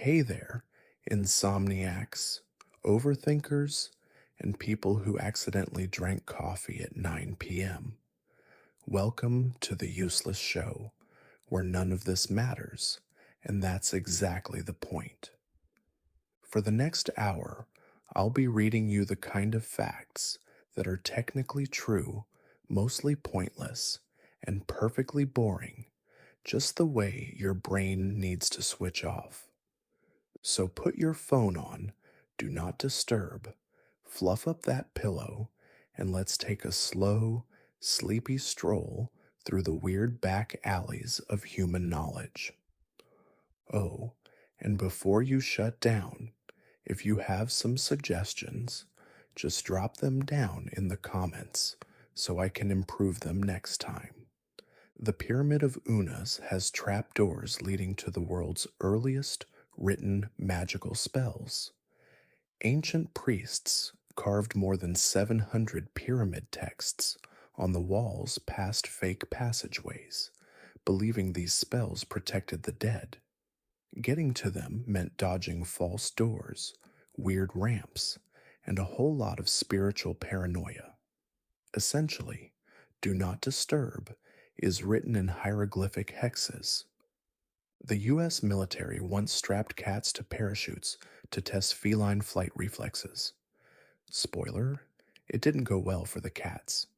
Hey there, insomniacs, overthinkers, and people who accidentally drank coffee at 9 p.m. Welcome to the useless show, where none of this matters, and that's exactly the point. For the next hour, I'll be reading you the kind of facts that are technically true, mostly pointless, and perfectly boring, just the way your brain needs to switch off. So put your phone on, do not disturb, fluff up that pillow, and let's take a slow, sleepy stroll through the weird back alleys of human knowledge. Oh, and before you shut down, if you have some suggestions, just drop them down in the comments so I can improve them next time. The Pyramid of Unas has trapdoors leading to the world's earliest written magical spells. Ancient priests carved more than 700 pyramid texts on the walls past fake passageways, believing these spells protected the dead. Getting to them meant dodging false doors, weird ramps, and a whole lot of spiritual paranoia. Essentially, Do Not Disturb is written in hieroglyphic hexes. The US military once strapped cats to parachutes to test feline flight reflexes. Spoiler, it didn't go well for the cats.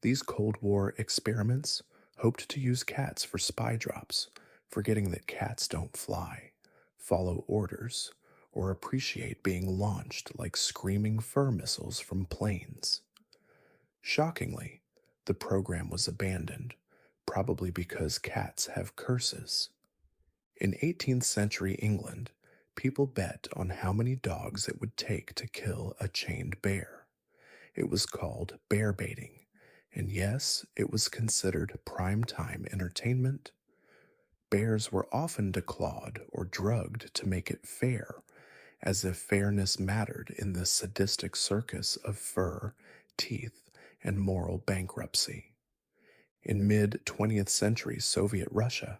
These Cold War experiments hoped to use cats for spy drops, forgetting that cats don't fly, follow orders, or appreciate being launched like screaming fur missiles from planes. Shockingly, the program was abandoned, probably because cats have curses. In 18th century England, people bet on how many dogs it would take to kill a chained bear. It was called bear baiting, and yes, it was considered prime time entertainment. Bears were often declawed or drugged to make it fair, as if fairness mattered in this sadistic circus of fur, teeth, and moral bankruptcy. In mid 20th century Soviet Russia,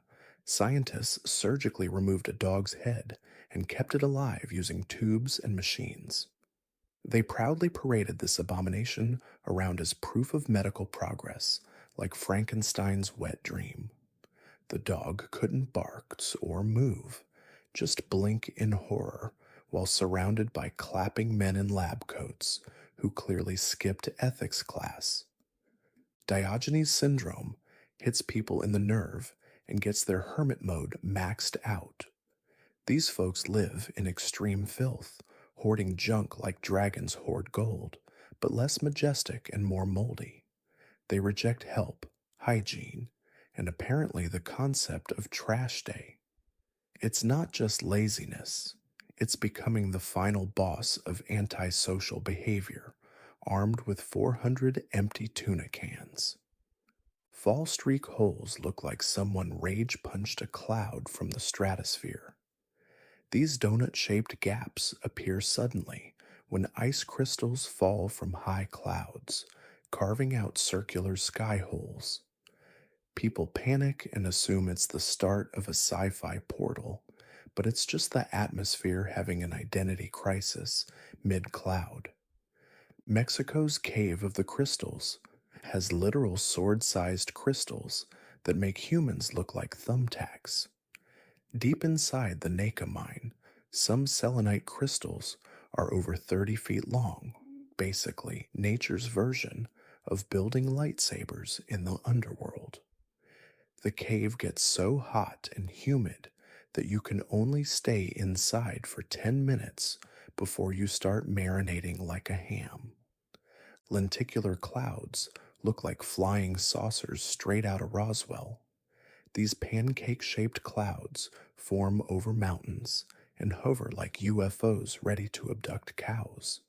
scientists surgically removed a dog's head and kept it alive using tubes and machines. They proudly paraded this abomination around as proof of medical progress, like Frankenstein's wet dream. The dog couldn't bark or move, just blink in horror while surrounded by clapping men in lab coats who clearly skipped ethics class. Diogenes syndrome hits people in the nerve and gets their hermit mode maxed out. These folks live in extreme filth, hoarding junk like dragons hoard gold, but less majestic and more moldy. They reject help, hygiene, and apparently the concept of trash day. It's not just laziness, it's becoming the final boss of antisocial behavior, armed with 400 empty tuna cans. Fall streak holes look like someone rage punched a cloud from the stratosphere. These donut shaped gaps appear suddenly when ice crystals fall from high clouds, carving out circular sky holes. People panic and assume it's the start of a sci fi portal, but it's just the atmosphere having an identity crisis mid cloud. Mexico's Cave of the Crystals has literal sword sized crystals that make humans look like thumbtacks. Deep inside the Naka mine, some selenite crystals are over 30 feet long, basically nature's version of building lightsabers in the underworld. The cave gets so hot and humid that you can only stay inside for 10 minutes before you start marinating like a ham. Lenticular clouds look like flying saucers straight out of Roswell. These pancake shaped clouds form over mountains and hover like UFOs ready to abduct cows.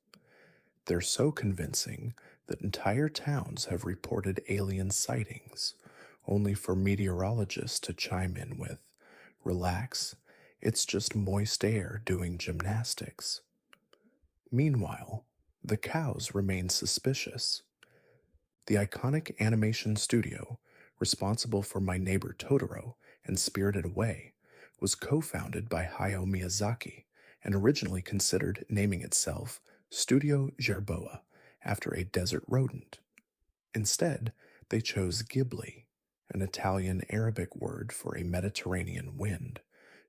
They're so convincing that entire towns have reported alien sightings, only for meteorologists to chime in with, "Relax, it's just moist air doing gymnastics." Meanwhile, the cows remain suspicious. The iconic animation studio, responsible for My Neighbor Totoro and Spirited Away, was co founded by Hayao Miyazaki and originally considered naming itself Studio Jerboa after a desert rodent. Instead, they chose Ghibli, an Italian Arabic word for a Mediterranean wind,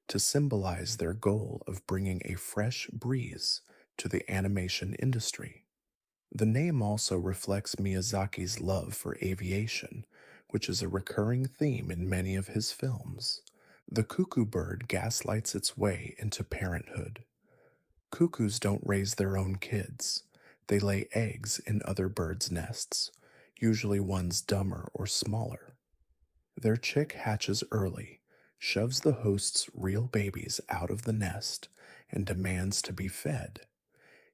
to symbolize their goal of bringing a fresh breeze to the animation industry. The name also reflects Miyazaki's love for aviation, which is a recurring theme in many of his films. The cuckoo bird gaslights its way into parenthood. Cuckoos don't raise their own kids. They lay eggs in other birds' nests, usually ones dumber or smaller. Their chick hatches early, shoves the host's real babies out of the nest, and demands to be fed.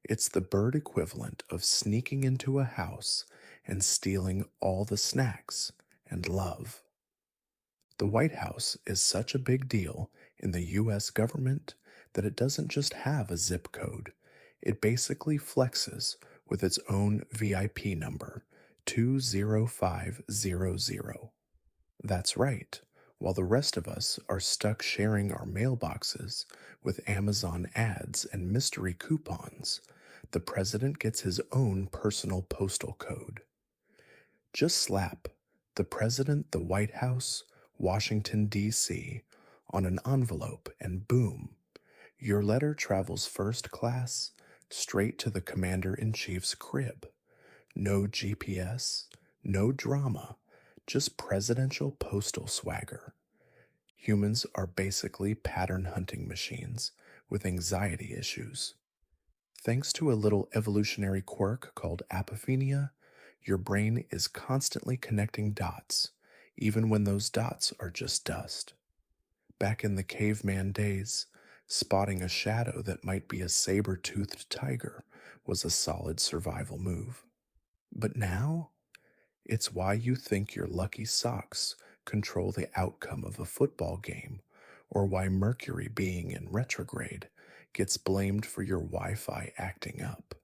It's the bird equivalent of sneaking into a house and stealing all the snacks and love. The White House is such a big deal in the US government that it doesn't just have a zip code, it basically flexes with its own VIP number, 20500. That's right. While the rest of us are stuck sharing our mailboxes with Amazon ads and mystery coupons, the president gets his own personal postal code. Just slap the president, the White House, Washington, D.C. on an envelope, and boom, your letter travels first class straight to the commander in chief's crib. No GPS, no drama, just presidential postal swagger. Humans are basically pattern hunting machines with anxiety issues. Thanks to a little evolutionary quirk called apophenia, your brain is constantly connecting dots, even when those dots are just dust. Back in the caveman days, spotting a shadow that might be a saber-toothed tiger was a solid survival move. But now, it's why you think your lucky socks control the outcome of a football game, or why Mercury being in retrograde gets blamed for your Wi Fi acting up.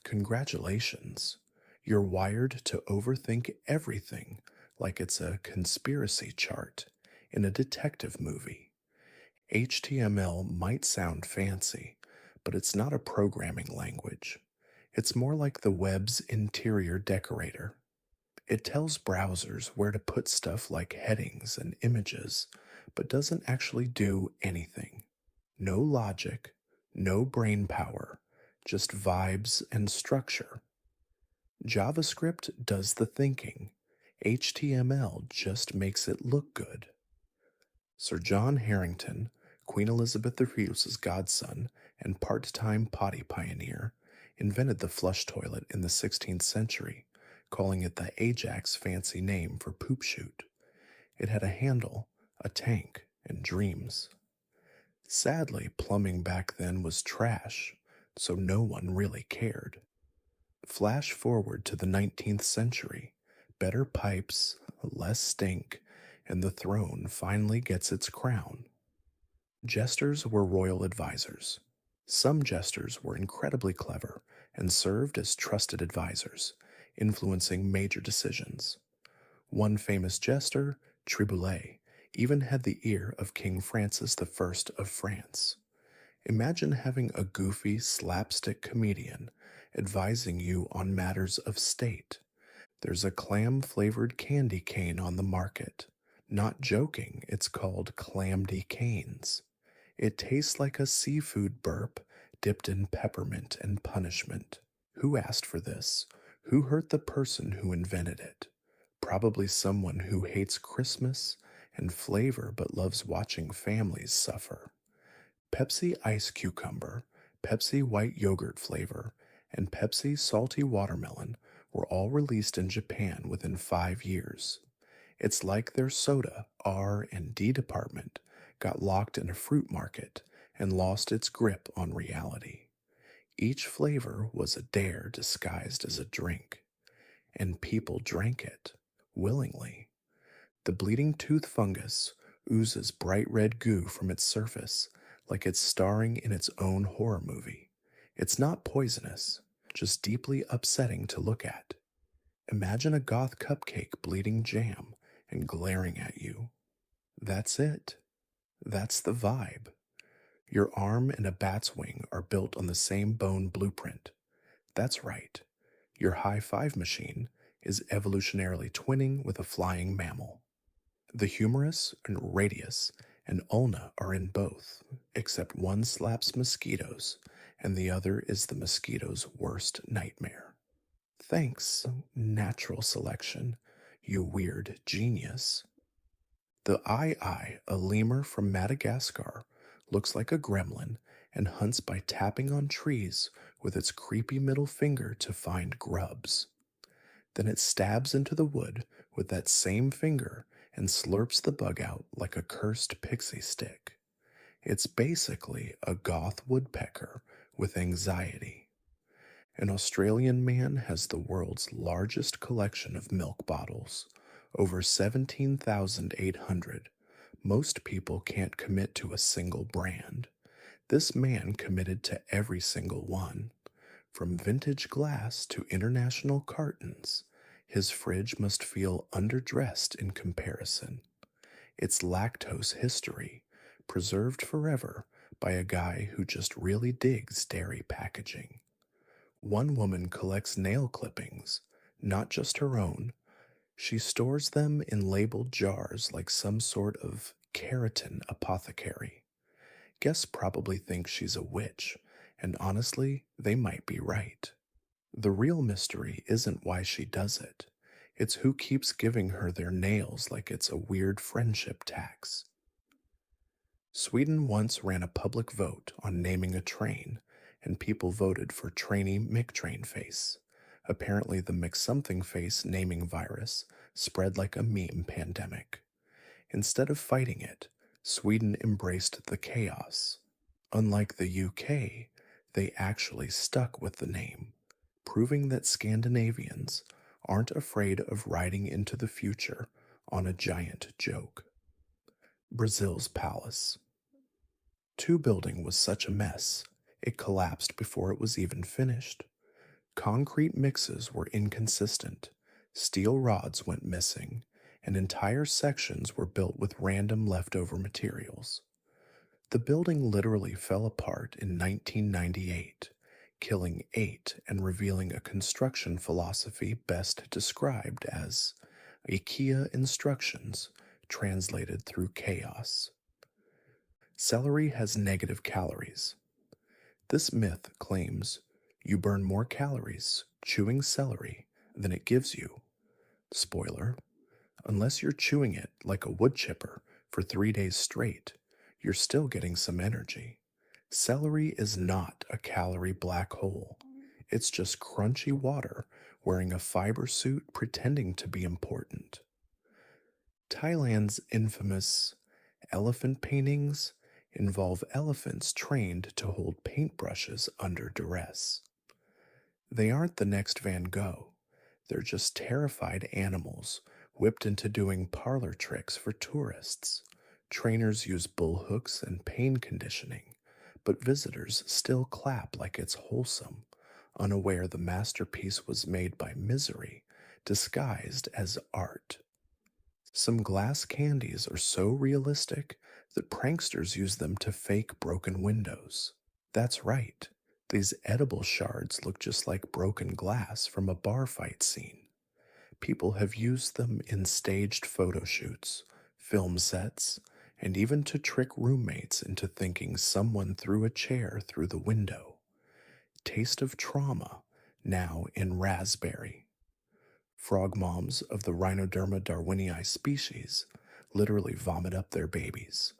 Congratulations, you're wired to overthink everything like it's a conspiracy chart in a detective movie. HTML might sound fancy, but it's not a programming language. It's more like the web's interior decorator. It tells browsers where to put stuff like headings and images, but doesn't actually do anything. No logic, no brain power, just vibes and structure. JavaScript does the thinking. HTML just makes it look good. Sir John Harrington, Queen Elizabeth II's godson and part-time potty pioneer, invented the flush toilet in the 16th century, calling it the Ajax fancy name for poop chute. It had a handle, a tank, and dreams. Sadly, plumbing back then was trash, so no one really cared. Flash forward to the 19th century, better pipes, less stink, and the throne finally gets its crown. Jesters were royal advisors. Some jesters were incredibly clever and served as trusted advisors, influencing major decisions. One famous jester, Triboulet, even had the ear of King Francis I of France. Imagine having a goofy, slapstick comedian advising you on matters of state. There's a clam-flavored candy cane on the market. Not joking, it's called clamdy canes. It tastes like a seafood burp dipped in peppermint and punishment. Who asked for this? Who hurt the person who invented it? Probably someone who hates Christmas and flavor but loves watching families suffer. Pepsi Ice Cucumber, Pepsi White Yogurt flavor, and Pepsi Salty Watermelon were all released in Japan within 5 years. It's like their soda R&D department got locked in a fruit market and lost its grip on reality. Each flavor was a dare disguised as a drink, and people drank it willingly. The bleeding tooth fungus oozes bright red goo from its surface like it's starring in its own horror movie. It's not poisonous, just deeply upsetting to look at. Imagine a goth cupcake bleeding jam and glaring at you. That's it. That's the vibe. Your arm and a bat's wing are built on the same bone blueprint. That's right. Your high five machine is evolutionarily twinning with a flying mammal. The humerus and radius and ulna are in both, except one slaps mosquitoes and the other is the mosquito's worst nightmare. Thanks, natural selection, you weird genius. The a lemur from Madagascar, looks like a gremlin and hunts by tapping on trees with its creepy middle finger to find grubs. Then it stabs into the wood with that same finger and slurps the bug out like a cursed pixie stick. It's basically a goth woodpecker with anxiety. An Australian man has the world's largest collection of milk bottles, over 17,800. Most people can't commit to a single brand. This man committed to every single one. From vintage glass to international cartons, his fridge must feel underdressed in comparison. It's lactose history, preserved forever by a guy who just really digs dairy packaging. One woman collects nail clippings, not just her own. She stores them in labeled jars like some sort of keratin apothecary. Guests probably think she's a witch, and honestly, they might be right. The real mystery isn't why she does it. It's who keeps giving her their nails like it's a weird friendship tax. Sweden once ran a public vote on naming a train, and people voted for Trainee McTrainface. Apparently, the McSomethingface naming virus spread like a meme pandemic. Instead of fighting it, Sweden embraced the chaos. Unlike the UK, they actually stuck with the name, proving that Scandinavians aren't afraid of riding into the future on a giant joke. Brazil's palace. Two building was such a mess, it collapsed before it was even finished. Concrete mixes were inconsistent, steel rods went missing, and entire sections were built with random leftover materials. The building literally fell apart in 1998, killing 8 and revealing a construction philosophy best described as IKEA instructions translated through chaos. Celery has negative calories. This myth claims you burn more calories chewing celery than it gives you. Spoiler, unless you're chewing it like a wood chipper for 3 days straight, you're still getting some energy. Celery is not a calorie black hole. It's just crunchy water wearing a fiber suit pretending to be important. Thailand's infamous elephant paintings involve elephants trained to hold paintbrushes under duress. They aren't the next Van Gogh. They're just terrified animals whipped into doing parlor tricks for tourists. Trainers use bull hooks and pain conditioning, but visitors still clap like it's wholesome, unaware the masterpiece was made by misery, disguised as art. Some glass candies are so realistic that pranksters use them to fake broken windows. That's right, these edible shards look just like broken glass from a bar fight scene. People have used them in staged photo shoots, film sets, and even to trick roommates into thinking someone threw a chair through the window. Taste of trauma, now in raspberry. Frog moms of the Rhinoderma darwinii species literally vomit up their babies.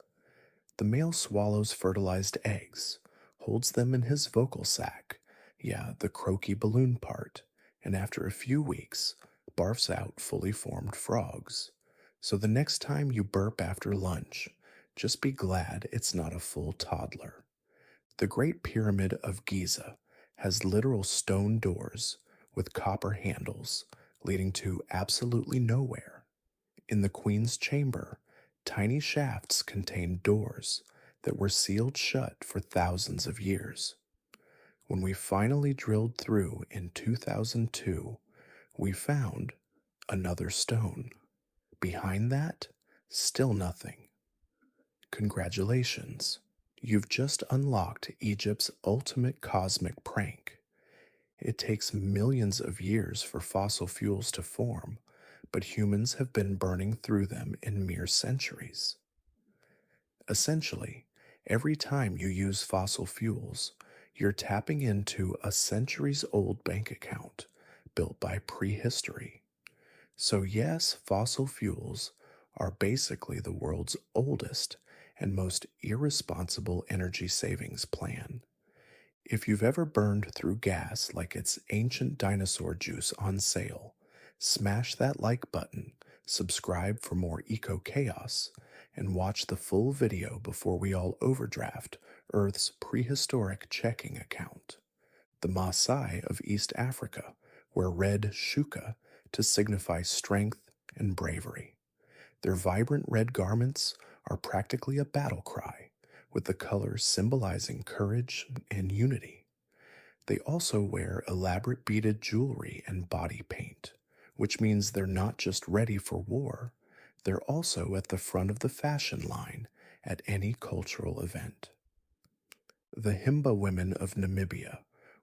The male swallows fertilized eggs, holds them in his vocal sac, yeah, the croaky balloon part, and after a few weeks, barfs out fully formed frogs. So the next time you burp after lunch, just be glad it's not a full toddler. The Great Pyramid of Giza has literal stone doors with copper handles leading to absolutely nowhere. In the Queen's Chamber, tiny shafts contain doors that were sealed shut for thousands of years. When we finally drilled through in 2002, we found another stone. Behind that, still nothing. Congratulations! You've just unlocked Egypt's ultimate cosmic prank. It takes millions of years for fossil fuels to form, but humans have been burning through them in mere centuries. Essentially, every time you use fossil fuels, you're tapping into a centuries old bank account built by prehistory. So, yes, fossil fuels are basically the world's oldest and most irresponsible energy savings plan. If you've ever burned through gas like it's ancient dinosaur juice on sale, smash that like button, subscribe for more eco chaos, and watch the full video before we all overdraft Earth's prehistoric checking account. The Maasai of East Africa wear red shuka to signify strength and bravery. Their vibrant red garments are practically a battle cry, with the colors symbolizing courage and unity. They also wear elaborate beaded jewelry and body paint, which means they're not just ready for war, they're also at the front of the fashion line at any cultural event. The Himba women of Namibia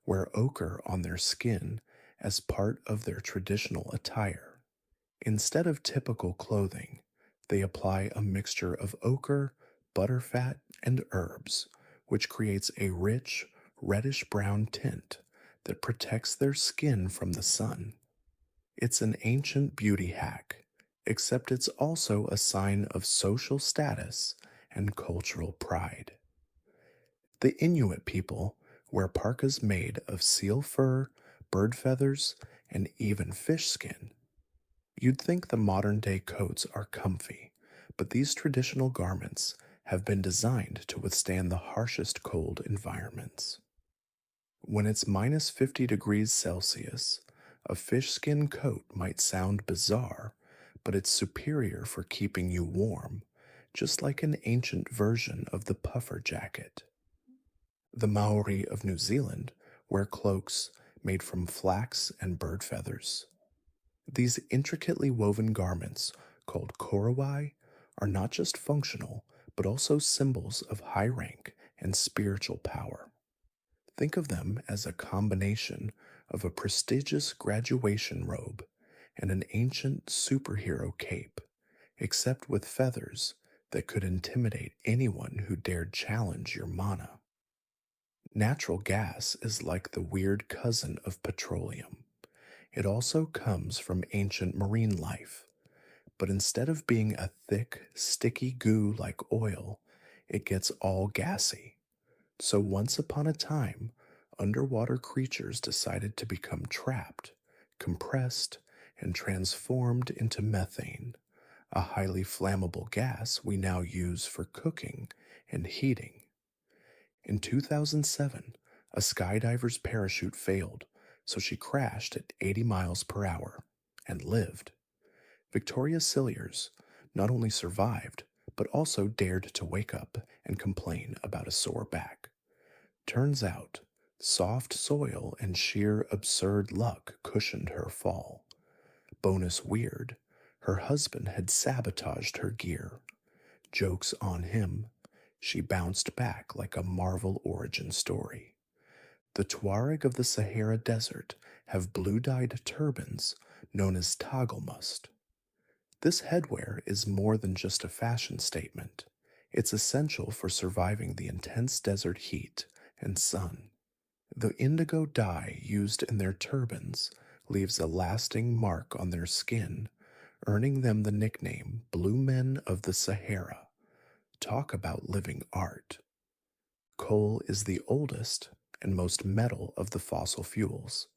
wear ochre on their skin as part of their traditional attire. Instead of typical clothing, they apply a mixture of ochre, butterfat, and herbs, which creates a rich, reddish brown tint that protects their skin from the sun. It's an ancient beauty hack, except it's also a sign of social status and cultural pride. The Inuit people wear parkas made of seal fur, bird feathers, and even fish skin. You'd think the modern day coats are comfy, but these traditional garments have been designed to withstand the harshest cold environments. When it's minus 50 degrees Celsius, a fish skin coat might sound bizarre, but it's superior for keeping you warm, just like an ancient version of the puffer jacket. The Maori of New Zealand wear cloaks made from flax and bird feathers. These intricately woven garments, called korowai, are not just functional, but also symbols of high rank and spiritual power. Think of them as a combination of a prestigious graduation robe and an ancient superhero cape, except with feathers that could intimidate anyone who dared challenge your mana. Natural gas is like the weird cousin of petroleum. It also comes from ancient marine life, but instead of being a thick, sticky goo like oil, it gets all gassy. So once upon a time, underwater creatures decided to become trapped, compressed, and transformed into methane, a highly flammable gas we now use for cooking and heating. In 2007, a skydiver's parachute failed, so she crashed at 80 miles per hour and lived. Victoria Cilliers not only survived, but also dared to wake up and complain about a sore back. Turns out, soft soil and sheer absurd luck cushioned her fall. Bonus weird, her husband had sabotaged her gear. Joke's on him. She bounced back like a Marvel origin story. The Tuareg of the Sahara Desert have blue-dyed turbans known as toggle must. This headwear is more than just a fashion statement. It's essential for surviving the intense desert heat and sun. The indigo dye used in their turbans leaves a lasting mark on their skin, earning them the nickname Blue Men of the Sahara. Talk about living art. Coal is the oldest and most metal of the fossil fuels.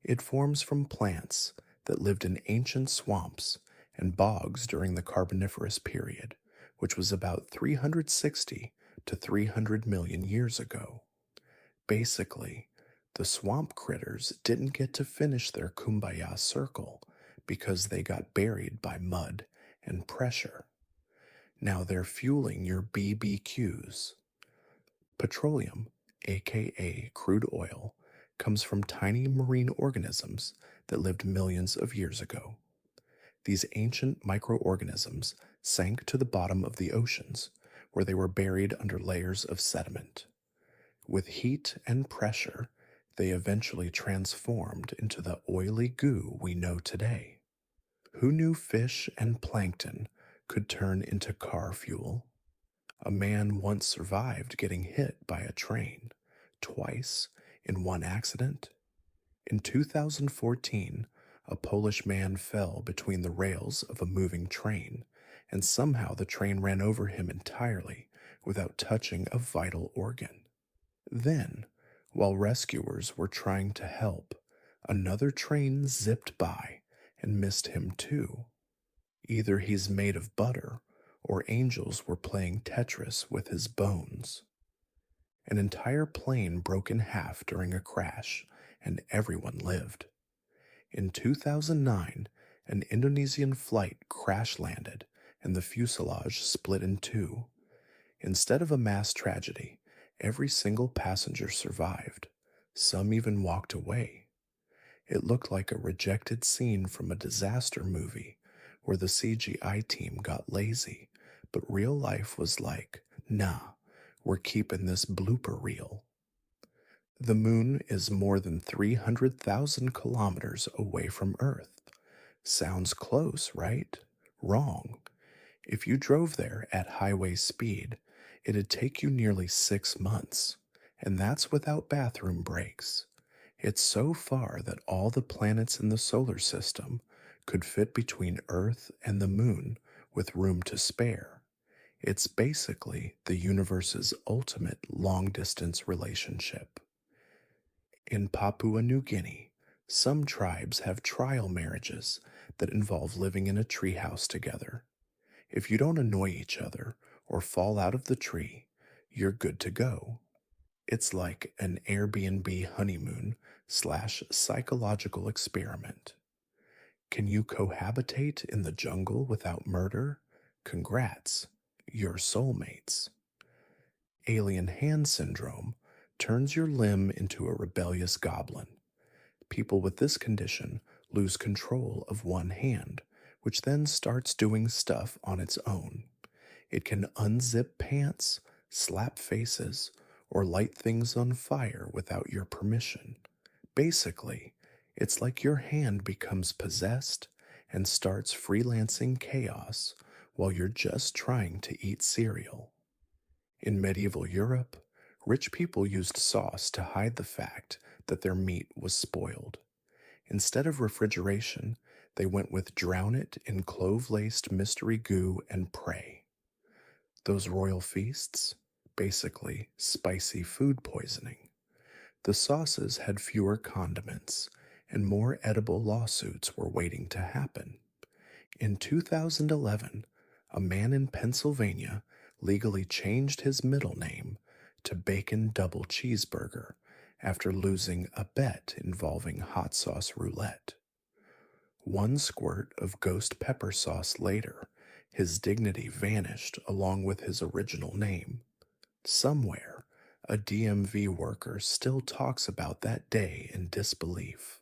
It forms from plants that lived in ancient swamps and bogs during the Carboniferous period, which was about 360 to 300 million years ago. Basically, the swamp critters didn't get to finish their kumbaya circle because they got buried by mud and pressure. Now they're fueling your BBQs. Petroleum, aka crude oil, comes from tiny marine organisms that lived millions of years ago. These ancient microorganisms sank to the bottom of the oceans, where they were buried under layers of sediment. With heat and pressure, they eventually transformed into the oily goo we know today. Who knew fish and plankton could turn into car fuel? A man once survived getting hit by a train, twice in one accident. In 2014, a Polish man fell between the rails of a moving train, and somehow the train ran over him entirely without touching a vital organ. Then, while rescuers were trying to help, another train zipped by and missed him too. Either he's made of butter, or angels were playing Tetris with his bones. An entire plane broke in half during a crash, and everyone lived. In 2009, an Indonesian flight crash landed, and the fuselage split in two. Instead of a mass tragedy, every single passenger survived. Some even walked away. It looked like a rejected scene from a disaster movie where the CGI team got lazy, but real life was like, nah, we're keeping this blooper reel. The moon is more than 300,000 kilometers away from Earth. Sounds close, right? Wrong. If you drove there at highway speed, it'd take you nearly 6 months, and that's without bathroom breaks. It's so far that all the planets in the solar system could fit between Earth and the moon with room to spare. It's basically the universe's ultimate long-distance relationship. In Papua New Guinea, some tribes have trial marriages that involve living in a treehouse together. If you don't annoy each other or fall out of the tree, you're good to go. It's like an Airbnb honeymoon slash psychological experiment. Can you cohabitate in the jungle without murder? Congrats, you're soulmates. Alien hand syndrome turns your limb into a rebellious goblin. People with this condition lose control of one hand, which then starts doing stuff on its own. It can unzip pants, slap faces, or light things on fire without your permission. Basically, it's like your hand becomes possessed and starts freelancing chaos while you're just trying to eat cereal. In medieval Europe, rich people used sauce to hide the fact that their meat was spoiled. Instead of refrigeration, they went with drown it in clove-laced mystery goo and pray. Those royal feasts? Basically, spicy food poisoning. The sauces had fewer condiments, and more edible lawsuits were waiting to happen. In 2011, a man in Pennsylvania legally changed his middle name to Bacon Double Cheeseburger after losing a bet involving hot sauce roulette. One squirt of ghost pepper sauce later, his dignity vanished along with his original name. Somewhere, a DMV worker still talks about that day in disbelief.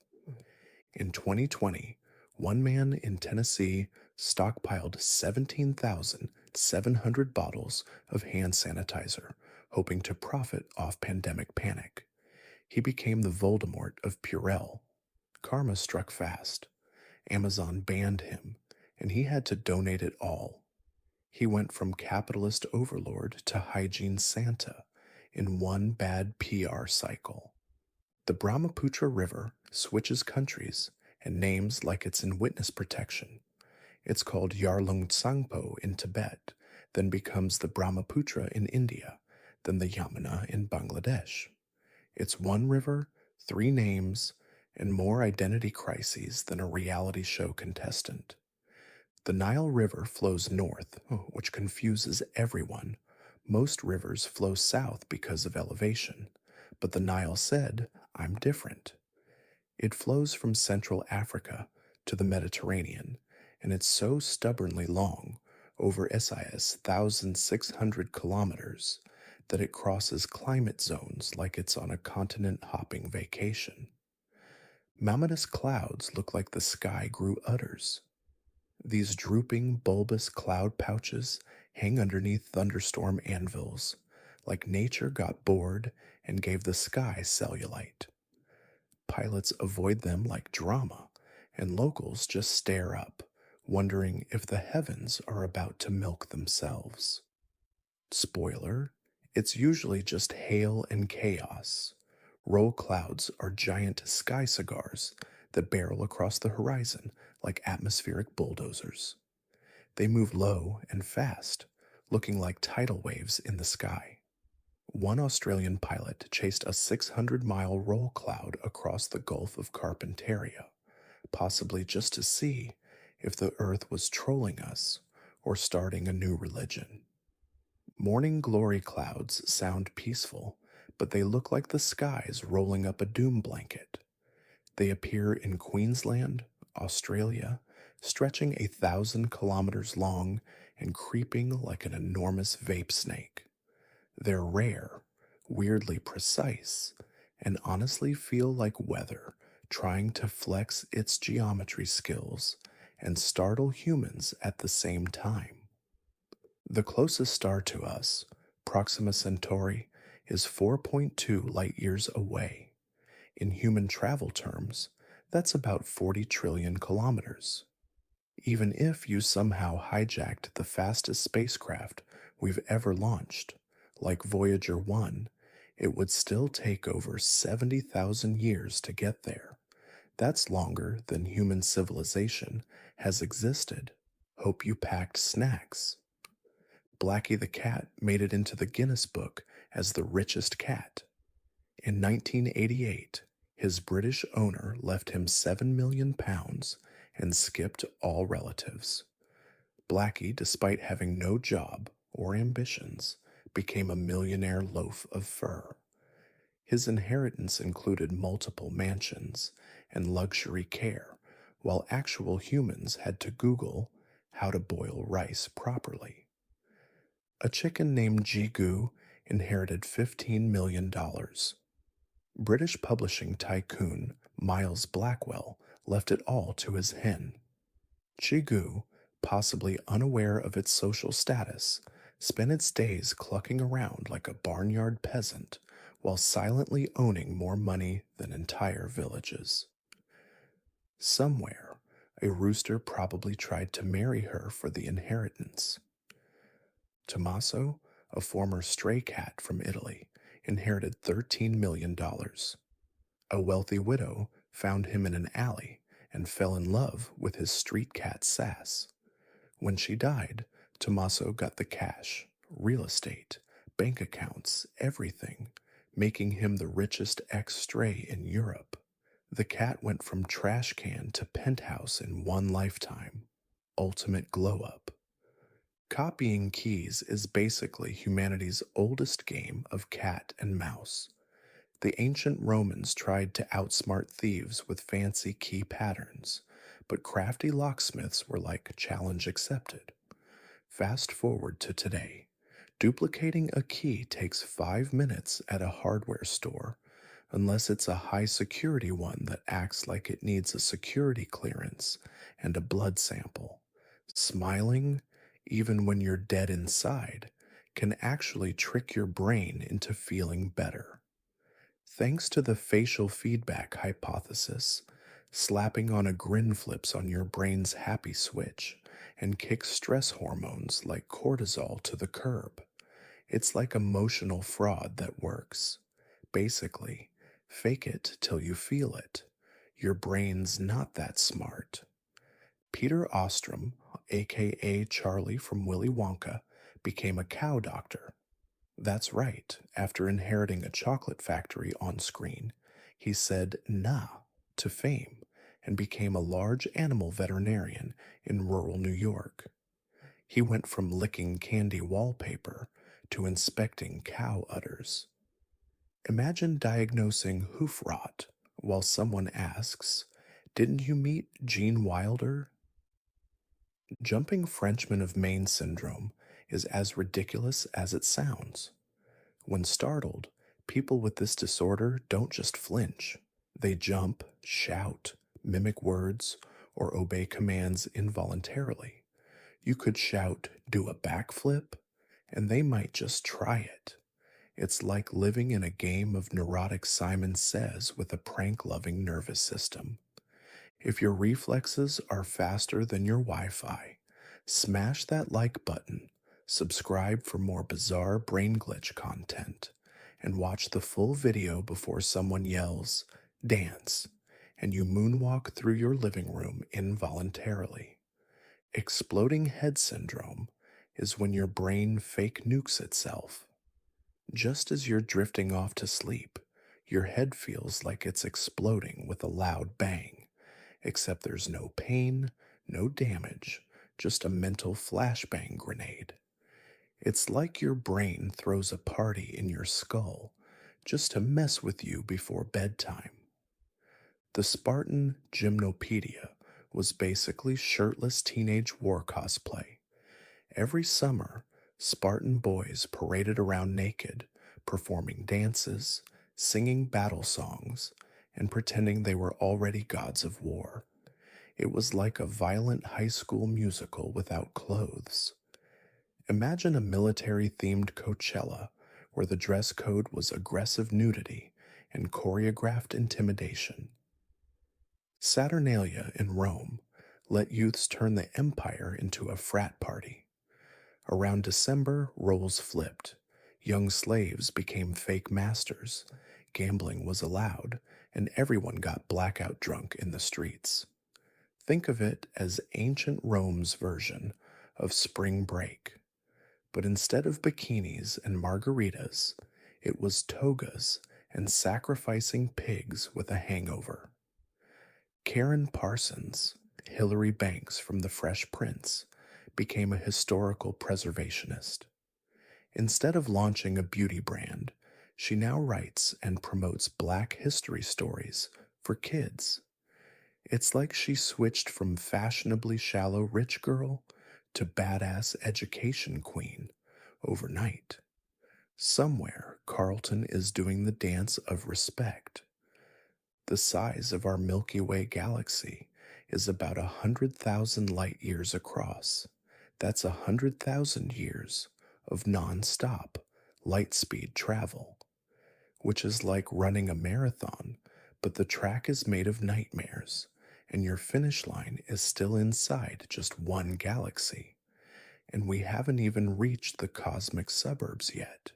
In 2020, one man in Tennessee stockpiled 17,700 bottles of hand sanitizer, hoping to profit off pandemic panic. He became the Voldemort of Purell. Karma struck fast. Amazon banned him, and he had to donate it all. He went from capitalist overlord to hygiene Santa in one bad PR cycle. The Brahmaputra River switches countries and names like it's in witness protection. It's called Yarlung Tsangpo in Tibet, then becomes the Brahmaputra in India, then the Yamuna in Bangladesh. It's one river, three names, and more identity crises than a reality show contestant. The Nile River flows north, which confuses everyone. Most rivers flow south because of elevation, but the Nile said, I'm different. It flows from Central Africa to the Mediterranean, and it's so stubbornly long, over SIS 1,600 kilometers, that it crosses climate zones like it's on a continent-hopping vacation. Mammotus clouds look like the sky grew udders. These drooping, bulbous cloud pouches hang underneath thunderstorm anvils, like nature got bored and gave the sky cellulite. Pilots avoid them like drama, and locals just stare up, wondering if the heavens are about to milk themselves. Spoiler, it's usually just hail and chaos. Roll clouds are giant sky cigars that barrel across the horizon like atmospheric bulldozers. They move low and fast, looking like tidal waves in the sky. One Australian pilot chased a 600-mile roll cloud across the Gulf of Carpentaria, possibly just to see if the Earth was trolling us or starting a new religion. Morning glory clouds sound peaceful, but they look like the skies rolling up a doom blanket. They appear in Queensland, Australia, stretching 1,000 kilometers long and creeping like an enormous vape snake. They're rare, weirdly precise, and honestly feel like weather trying to flex its geometry skills and startle humans at the same time. The closest star to us, Proxima Centauri, is 4.2 light years away. In human travel terms, that's about 40 trillion kilometers. Even if you somehow hijacked the fastest spacecraft we've ever launched, like Voyager 1, it would still take over 70,000 years to get there. That's longer than human civilization has existed. Hope you packed snacks. Blackie the cat made it into the Guinness Book as the richest cat. In 1988, his British owner left him £7 million and skipped all relatives. Blackie, despite having no job or ambitions, became a millionaire loaf of fur. His inheritance included multiple mansions and luxury care, while actual humans had to Google how to boil rice properly. A chicken named Jigu inherited $15 million. British publishing tycoon Miles Blackwell left it all to his hen. Jigu, possibly unaware of its social status, spent its days clucking around like a barnyard peasant while silently owning more money than entire villages. Somewhere, a rooster probably tried to marry her for the inheritance. Tommaso, a former stray cat from Italy, inherited $13 million. A wealthy widow found him in an alley and fell in love with his street cat Sass. When she died, Tommaso got the cash, real estate, bank accounts, everything, making him the richest ex-stray in Europe. The cat went from trash can to penthouse in one lifetime. Ultimate glow up. Copying keys is basically humanity's oldest game of cat and mouse. The ancient Romans tried to outsmart thieves with fancy key patterns, but crafty locksmiths were like challenge accepted. Fast forward to today. Duplicating a key takes 5 minutes at a hardware store, unless it's a high security one that acts like it needs a security clearance and a blood sample. Smiling, even when you're dead inside, can actually trick your brain into feeling better. Thanks to the facial feedback hypothesis, slapping on a grin flips on your brain's happy switch and kicks stress hormones like cortisol to the curb. It's like emotional fraud that works. Basically, fake it till you feel it. Your brain's not that smart. Peter Ostrom, aka Charlie from Willy Wonka, became a cow doctor. That's right, after inheriting a chocolate factory on screen, he said nah to fame and became a large animal veterinarian in rural New York. He went from licking candy wallpaper to inspecting cow udders. Imagine diagnosing hoof rot while someone asks, "Didn't you meet Gene Wilder?" Jumping Frenchman of Maine syndrome is as ridiculous as it sounds. When startled, people with this disorder don't just flinch. They jump, shout, mimic words, or obey commands involuntarily. You could shout, "Do a backflip," and they might just try it. It's like living in a game of neurotic Simon Says with a prank loving nervous system. If your reflexes are faster than your Wi Fi, smash that like button, subscribe for more bizarre brain glitch content, and watch the full video before someone yells, "Dance," and you moonwalk through your living room involuntarily. Exploding head syndrome is when your brain fake nukes itself. Just as you're drifting off to sleep, your head feels like it's exploding with a loud bang, except there's no pain, no damage, just a mental flashbang grenade. It's like your brain throws a party in your skull just to mess with you before bedtime. The Spartan Gymnopedia was basically shirtless teenage war cosplay. Every summer, Spartan boys paraded around naked, performing dances, singing battle songs, and pretending they were already gods of war. It was like a violent high school musical without clothes. Imagine a military themed Coachella where the dress code was aggressive nudity and choreographed intimidation. Saturnalia in Rome let youths turn the empire into a frat party. Around December, roles flipped. Young slaves became fake masters. Gambling was allowed, and everyone got blackout drunk in the streets. Think of it as ancient Rome's version of spring break. But instead of bikinis and margaritas, it was togas and sacrificing pigs with a hangover. Karen Parsons, Hilary Banks from The Fresh Prince, became a historical preservationist. Instead of launching a beauty brand, she now writes and promotes Black history stories for kids. It's like she switched from fashionably shallow rich girl to badass education queen overnight. Somewhere, Carlton is doing the dance of respect. The size of our Milky Way galaxy is about 100,000 light years across. That's 100,000 years of non-stop light speed travel, which is like running a marathon, but the track is made of nightmares, and your finish line is still inside just one galaxy, and we haven't even reached the cosmic suburbs yet.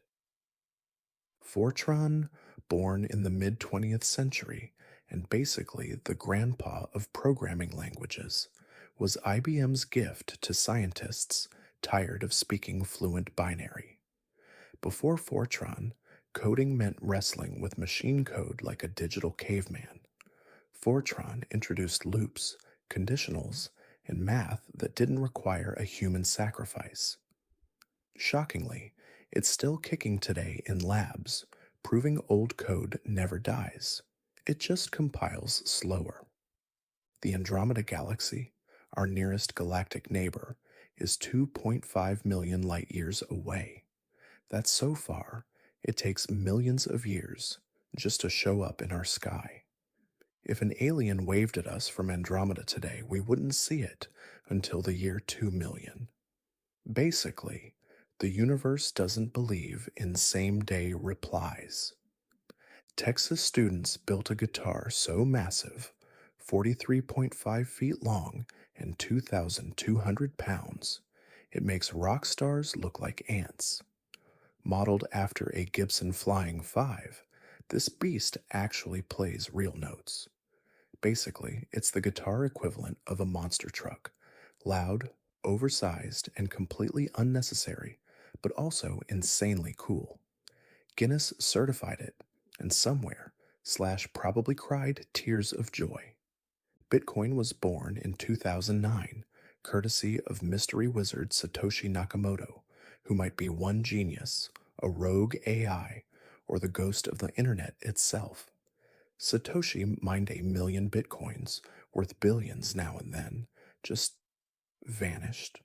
Fortran, born in the mid 20th century and basically the grandpa of programming languages, was IBM's gift to scientists tired of speaking fluent binary. Before Fortran, coding meant wrestling with machine code like a digital caveman. Fortran introduced loops, conditionals, and math that didn't require a human sacrifice. Shockingly, it's still kicking today in labs, proving old code never dies. It just compiles slower. The Andromeda Galaxy, our nearest galactic neighbor, is 2.5 million light years away. That's so far, it takes millions of years just to show up in our sky. If an alien waved at us from Andromeda today, we wouldn't see it until the year 2 million. Basically, the universe doesn't believe in same day replies. Texas students built a guitar so massive, 43.5 feet long and 2,200 pounds, it makes rock stars look like ants. Modeled after a Gibson Flying 5, this beast actually plays real notes. Basically, it's the guitar equivalent of a monster truck, loud, oversized, and completely unnecessary, but also insanely cool. Guinness certified it, and somewhere, Slash probably cried tears of joy. Bitcoin was born in 2009, courtesy of mystery wizard Satoshi Nakamoto, who might be one genius, a rogue AI, or the ghost of the internet itself. Satoshi mined 1 million bitcoins, worth billions now and then, just vanished.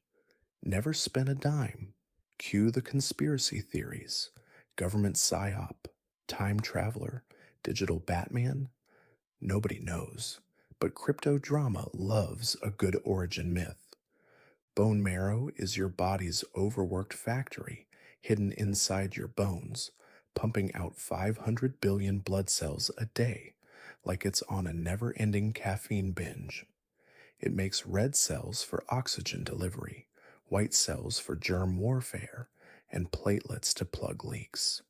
Never spent a dime. Cue the conspiracy theories. Government psyop, time traveler, digital Batman? Nobody knows, but crypto drama loves a good origin myth. Bone marrow is your body's overworked factory hidden inside your bones, pumping out 500 billion blood cells a day like it's on a never ending caffeine binge. It makes red cells for oxygen delivery, white cells for germ warfare, and platelets to plug leaks.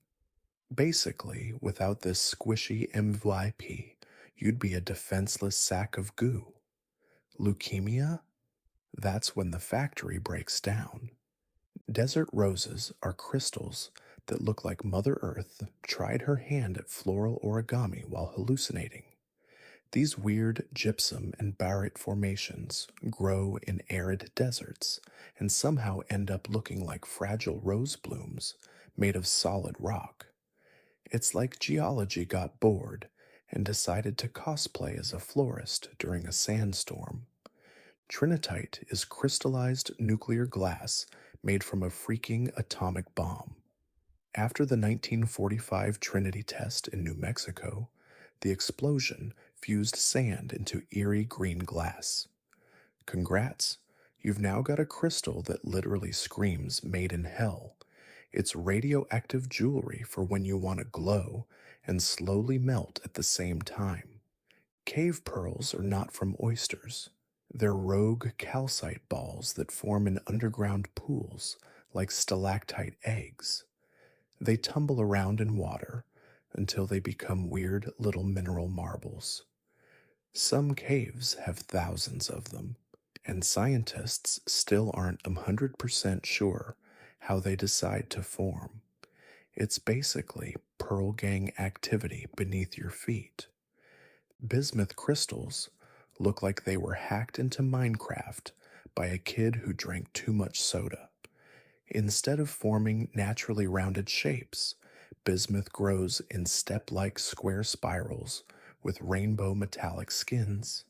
Basically, without this squishy MVP, you'd be a defenseless sack of goo. Leukemia? That's when the factory breaks down. Desert roses are crystals that look like Mother Earth tried her hand at floral origami while hallucinating. These weird gypsum and barite formations grow in arid deserts and somehow end up looking like fragile rose blooms made of solid rock. It's like geology got bored and decided to cosplay as a florist during a sandstorm. Trinitite is crystallized nuclear glass made from a freaking atomic bomb. After the 1945 Trinity test in New Mexico, the explosion fused sand into eerie green glass. Congrats, you've now got a crystal that literally screams made in hell. It's radioactive jewelry for when you want to glow and slowly melt at the same time. Cave pearls are not from oysters. They're rogue calcite balls that form in underground pools like stalactite eggs. They tumble around in water until they become weird little mineral marbles. Some caves have thousands of them, and scientists still aren't 100% sure how they decide to form. It's basically Pearl Gang activity beneath your feet. Bismuth crystals look like they were hacked into Minecraft by a kid who drank too much soda. Instead of forming naturally rounded shapes, bismuth grows in step like square spirals with rainbow metallic skins.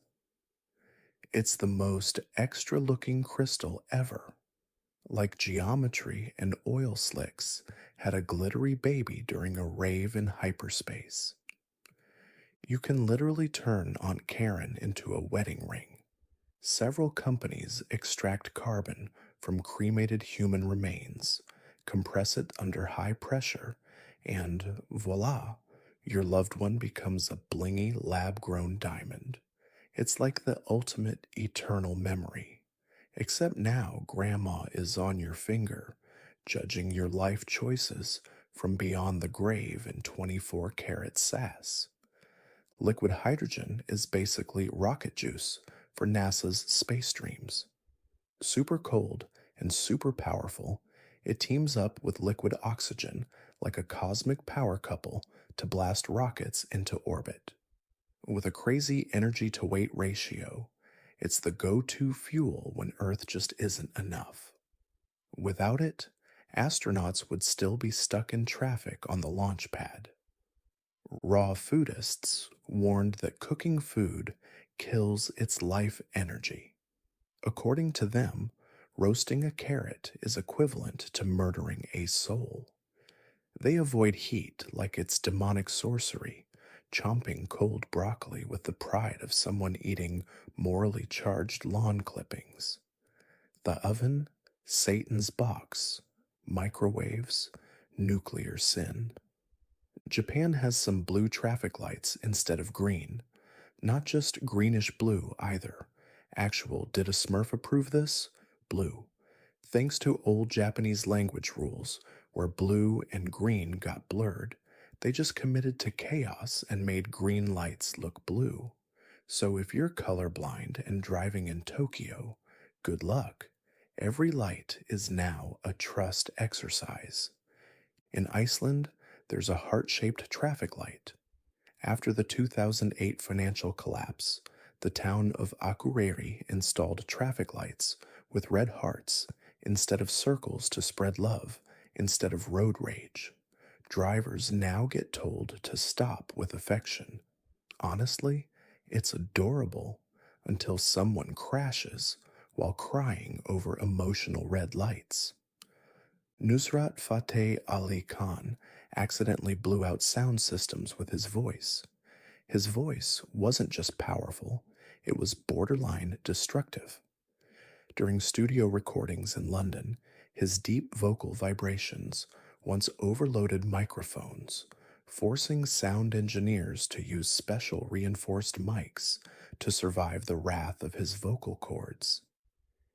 It's the most extra looking crystal ever. Like geometry and oil slicks had a glittery baby during a rave in hyperspace. You can literally turn Aunt Karen into a wedding ring. Several companies extract carbon from cremated human remains, compress it under high pressure, and voila, your loved one becomes a blingy lab grown diamond. It's like the ultimate eternal memory. Except now, Grandma is on your finger, judging your life choices from beyond the grave in 24 karat sass. Liquid hydrogen is basically rocket juice for NASA's space dreams. Super cold and super powerful, it teams up with liquid oxygen like a cosmic power couple to blast rockets into orbit. With a crazy energy to weight ratio, it's the go to fuel when Earth just isn't enough. Without it, astronauts would still be stuck in traffic on the launch pad. Raw foodists warned that cooking food kills its life energy. According to them, roasting a carrot is equivalent to murdering a soul. They avoid heat like it's demonic sorcery, chomping cold broccoli with the pride of someone eating morally charged lawn clippings. The oven, Satan's box, microwaves, nuclear sin. Japan has some blue traffic lights instead of green. Not just greenish blue either. Actual, did a Smurf approve this? Blue. Thanks to old Japanese language rules, where blue and green got blurred, they just committed to chaos and made green lights look blue. So if you're colorblind and driving in Tokyo, good luck. Every light is now a trust exercise. In Iceland, there's a heart-shaped traffic light. After the 2008 financial collapse, the town of Akureyri installed traffic lights with red hearts instead of circles to spread love instead of road rage. Drivers now get told to stop with affection. Honestly, it's adorable until someone crashes while crying over emotional red lights. Nusrat Fateh Ali Khan accidentally blew out sound systems with his voice. His voice wasn't just powerful, it was borderline destructive. During studio recordings in London, his deep vocal vibrations once overloaded microphones, forcing sound engineers to use special reinforced mics to survive the wrath of his vocal cords.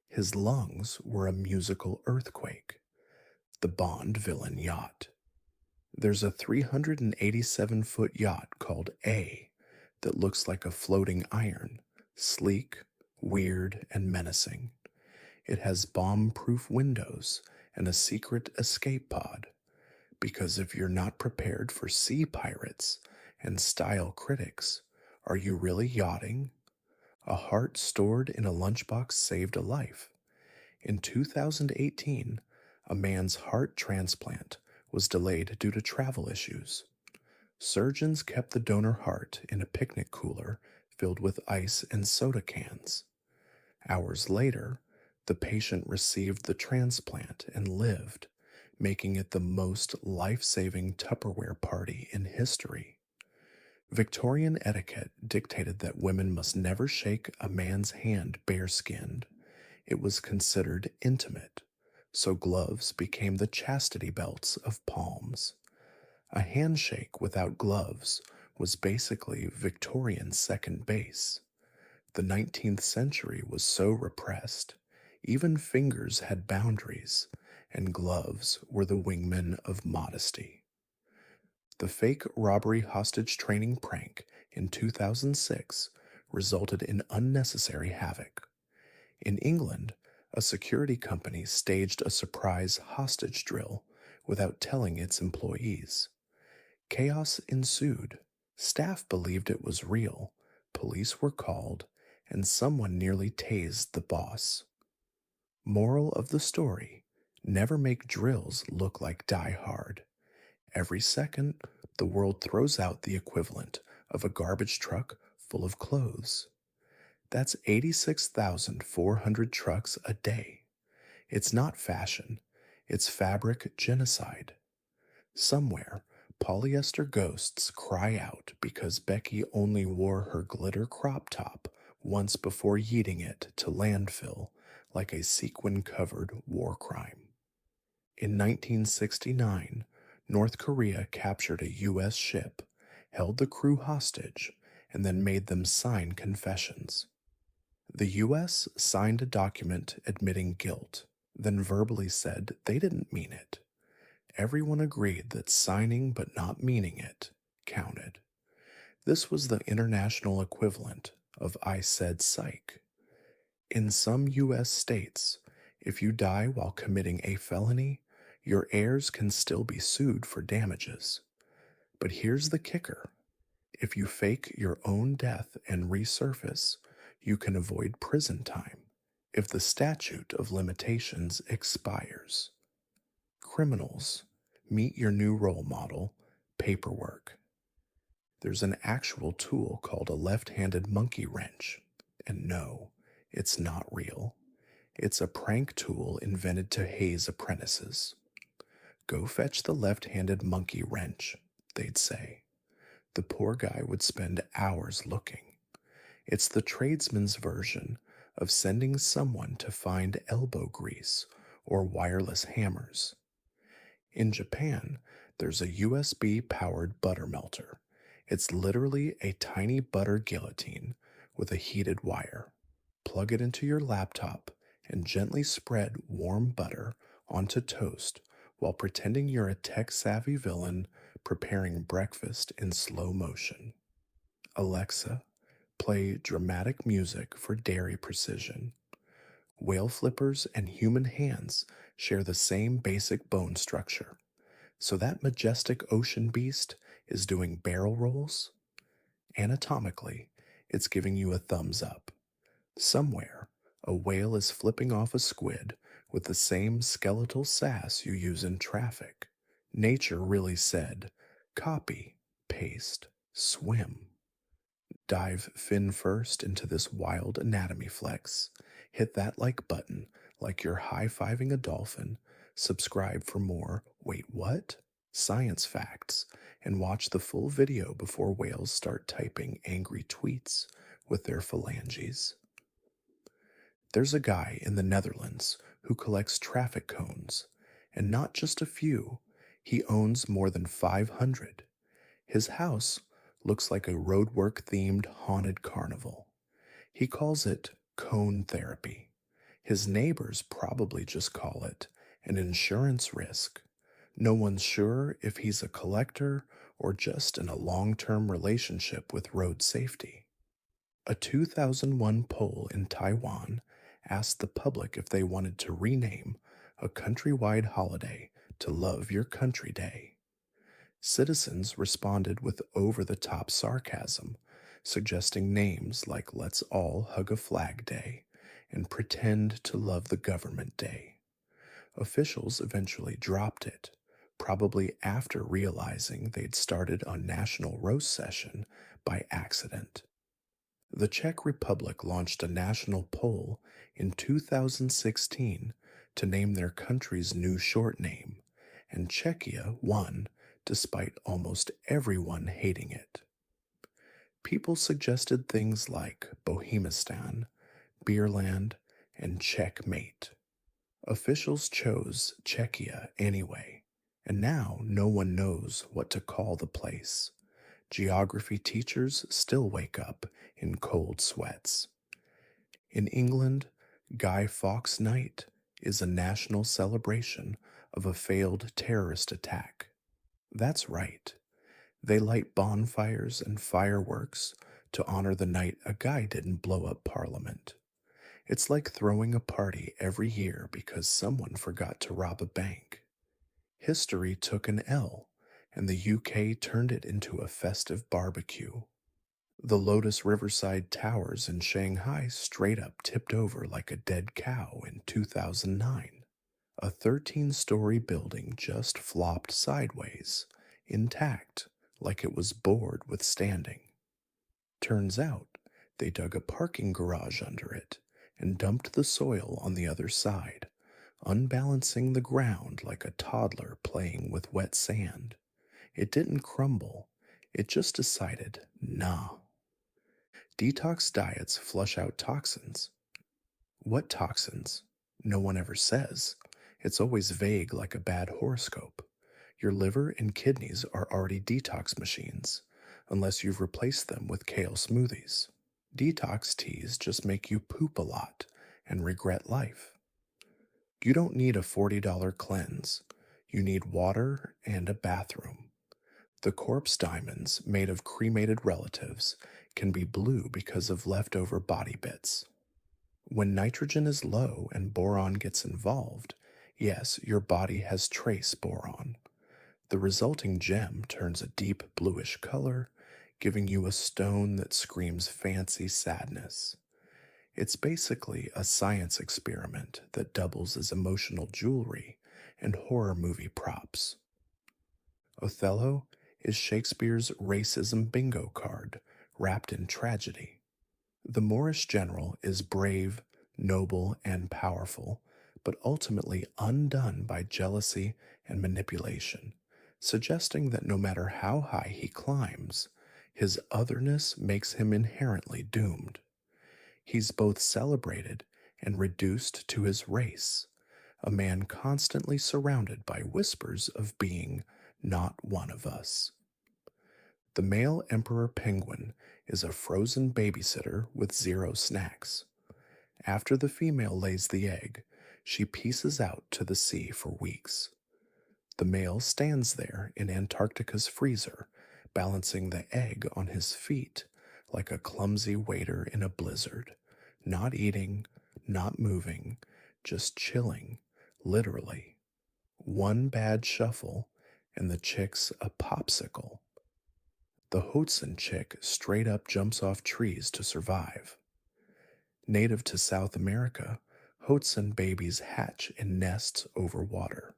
His lungs were a musical earthquake, the Bond villain yacht. There's a 387-foot yacht called A that looks like a floating iron, sleek, weird, and menacing. It has bomb proof windows and a secret escape pod, because if you're not prepared for sea pirates and style critics, are you really yachting? A heart stored in a lunchbox saved a life. In 2018, a man's heart transplant was delayed due to travel issues. Surgeons kept the donor heart in a picnic cooler filled with ice and soda cans. Hours later, the patient received the transplant and lived, making it the most life saving Tupperware party in history. Victorian etiquette dictated that women must never shake a man's hand bare skinned. It was considered intimate, so gloves became the chastity belts of palms. A handshake without gloves was basically Victorian second base. The 19th century was so repressed, even fingers had boundaries, and gloves were the wingmen of modesty. The fake robbery hostage training prank in 2006 resulted in unnecessary havoc. In England, a security company staged a surprise hostage drill without telling its employees. Chaos ensued. Staff believed it was real, police were called, and someone nearly tased the boss. Moral of the story: never make drills look like Die Hard. Every second, the world throws out the equivalent of a garbage truck full of clothes. That's 86,400 trucks a day. It's not fashion, it's fabric genocide. Somewhere, polyester ghosts cry out because Becky only wore her glitter crop top once before yeeting it to landfill like a sequin-covered war crime. In 1969, North Korea captured a U.S. ship, held the crew hostage, and then made them sign confessions. The U.S. signed a document admitting guilt, then verbally said they didn't mean it. Everyone agreed that signing but not meaning it counted. This was the international equivalent of I said psych. In some U.S. states, if you die while committing a felony, your heirs can still be sued for damages. But here's the kicker: if you fake your own death and resurface, you can avoid prison time if the statute of limitations expires. Criminals, meet your new role model: paperwork. There's an actual tool called a left-handed monkey wrench, and no, it's not real. It's a prank tool invented to haze apprentices. Go fetch the left-handed monkey wrench, they'd say. The poor guy would spend hours looking. It's the tradesman's version of sending someone to find elbow grease or wireless hammers. In Japan, there's a USB-powered butter melter. It's literally a tiny butter guillotine with a heated wire. Plug it into your laptop and gently spread warm butter onto toast while pretending you're a tech-savvy villain preparing breakfast in slow motion. Alexa, play dramatic music for dairy precision. Whale flippers and human hands share the same basic bone structure. So that majestic ocean beast is doing barrel rolls? Anatomically, it's giving you a thumbs up. Somewhere, a whale is flipping off a squid with the same skeletal sass you use in traffic. Nature really said, copy, paste, swim. Dive fin first into this wild anatomy flex. Hit that like button like you're high-fiving a dolphin. Subscribe for more wait what? Science facts, and watch the full video before whales start typing angry tweets with their phalanges. There's a guy in the Netherlands who collects traffic cones, and not just a few, he owns more than 500. His house looks like a roadwork themed haunted carnival. He calls it cone therapy. His neighbors probably just call it an insurance risk. No one's sure if he's a collector or just in a long term relationship with road safety. A 2001 poll in Taiwan asked the public if they wanted to rename a countrywide holiday to Love Your Country Day. Citizens responded with over the top sarcasm, suggesting names like Let's All Hug a Flag Day and Pretend to Love the Government Day. Officials eventually dropped it, probably after realizing they'd started a national roast session by accident. The Czech Republic launched a national poll in 2016 to name their country's new short name, and Czechia won despite almost everyone hating it. People suggested things like Bohemistan, Beerland, and Checkmate. Officials chose Czechia anyway, and now no one knows what to call the place. Geography teachers still wake up in cold sweats. In England, Guy Fawkes Night is a national celebration of a failed terrorist attack. That's right, they light bonfires and fireworks to honor the night a guy didn't blow up Parliament. It's like throwing a party every year because someone forgot to rob a bank. History took an L, and the UK turned it into a festive barbecue. The Lotus Riverside Towers in Shanghai straight up tipped over like a dead cow in 2009. A 13-story building just flopped sideways, intact, like it was bored with standing. Turns out, they dug a parking garage under it and dumped the soil on the other side, unbalancing the ground like a toddler playing with wet sand. It didn't crumble, it just decided, nah. Detox diets flush out toxins. What toxins? No one ever says. It's always vague like a bad horoscope. Your liver and kidneys are already detox machines, unless you've replaced them with kale smoothies. Detox teas just make you poop a lot and regret life. You don't need a $40 cleanse. You need water and a bathroom. The corpse diamonds made of cremated relatives can be blue because of leftover body bits. When nitrogen is low and boron gets involved, yes, your body has trace boron. The resulting gem turns a deep bluish color, giving you a stone that screams fancy sadness. It's basically a science experiment that doubles as emotional jewelry and horror movie props. Othello is Shakespeare's racism bingo card wrapped in tragedy. The Moorish general is brave, noble, and powerful, but ultimately undone by jealousy and manipulation, suggesting that no matter how high he climbs, his otherness makes him inherently doomed. He's both celebrated and reduced to his race, a man constantly surrounded by whispers of being not one of us. The male emperor penguin is a frozen babysitter with zero snacks. After the female lays the egg, she pieces out to the sea for weeks. The male stands there in Antarctica's freezer, balancing the egg on his feet like a clumsy waiter in a blizzard, not eating, not moving, just chilling, literally. One bad shuffle, and the chick's a popsicle. The Hoatzin chick straight up jumps off trees to survive. Native to South America, Hoatzin babies hatch in nests over water.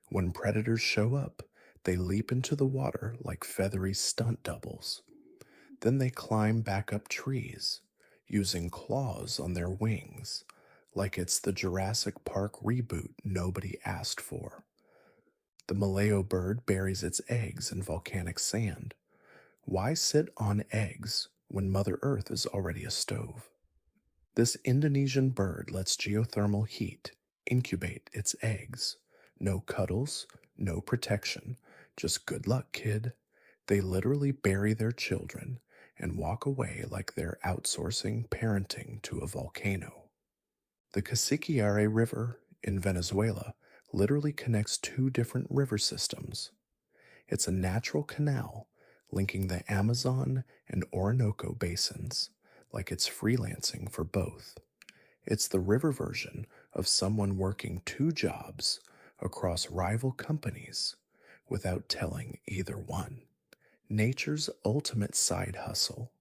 When predators show up, they leap into the water like feathery stunt doubles. Then they climb back up trees, using claws on their wings, like it's the Jurassic Park reboot nobody asked for. The Malayo bird buries its eggs in volcanic sand. Why sit on eggs when Mother Earth is already a stove? This Indonesian bird lets geothermal heat incubate its eggs. No cuddles, no protection, just good luck, kid. They literally bury their children and walk away like they're outsourcing parenting to a volcano. The Casiquiare River in Venezuela literally connects two different river systems. It's a natural canal linking the Amazon and Orinoco basins, like it's freelancing for both. It's the river version of someone working two jobs across rival companies without telling either one. Nature's ultimate side hustle.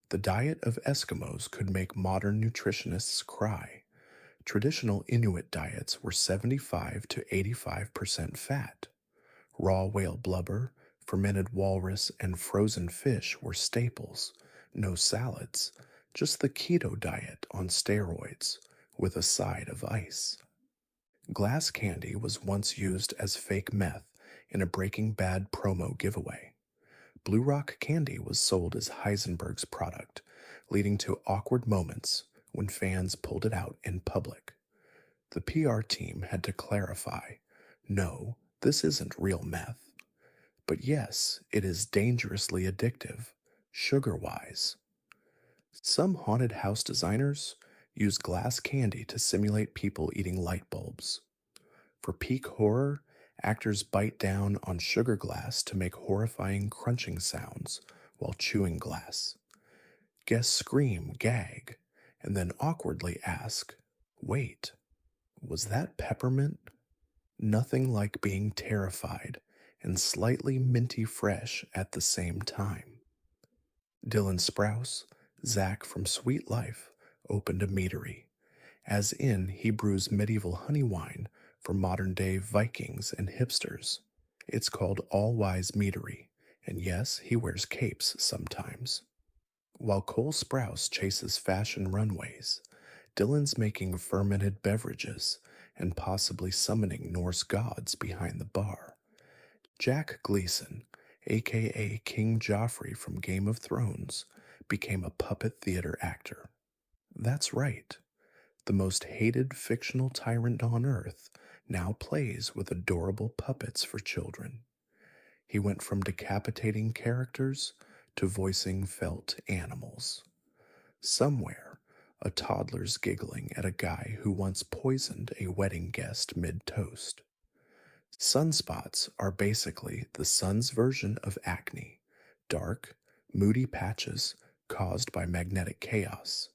The diet of Eskimos could make modern nutritionists cry. Traditional Inuit diets were 75 to 85% fat. Raw whale blubber, fermented walrus, and frozen fish were staples. No salads, just the keto diet on steroids with a side of ice. Glass candy was once used as fake meth in a Breaking Bad promo giveaway. Blue Rock candy was sold as Heisenberg's product, leading to awkward moments when fans pulled it out in public. The PR team had to clarify, no, this isn't real meth. But yes, it is dangerously addictive, sugar wise. Some haunted house designers use glass candy to simulate people eating light bulbs. For peak horror, actors bite down on sugar glass to make horrifying crunching sounds while chewing glass. Guests scream, gag, and then awkwardly ask, wait, was that peppermint? Nothing like being terrified and slightly minty fresh at the same time. Dylan Sprouse, Zach from Sweet Life, opened a meadery, as in he brews medieval honey wine for modern day Vikings and hipsters. It's called All Wise Meadery, and yes, he wears capes sometimes. While Cole Sprouse chases fashion runways, Dylan's making fermented beverages and possibly summoning Norse gods behind the bar. Jack Gleason, aka King Joffrey from Game of Thrones, became a puppet theater actor. That's right, the most hated fictional tyrant on earth now plays with adorable puppets for children. He went from decapitating characters to voicing felt animals. Somewhere, a toddler's giggling at a guy who once poisoned a wedding guest mid-toast. Sunspots are basically the sun's version of acne, dark, moody patches caused by magnetic chaos.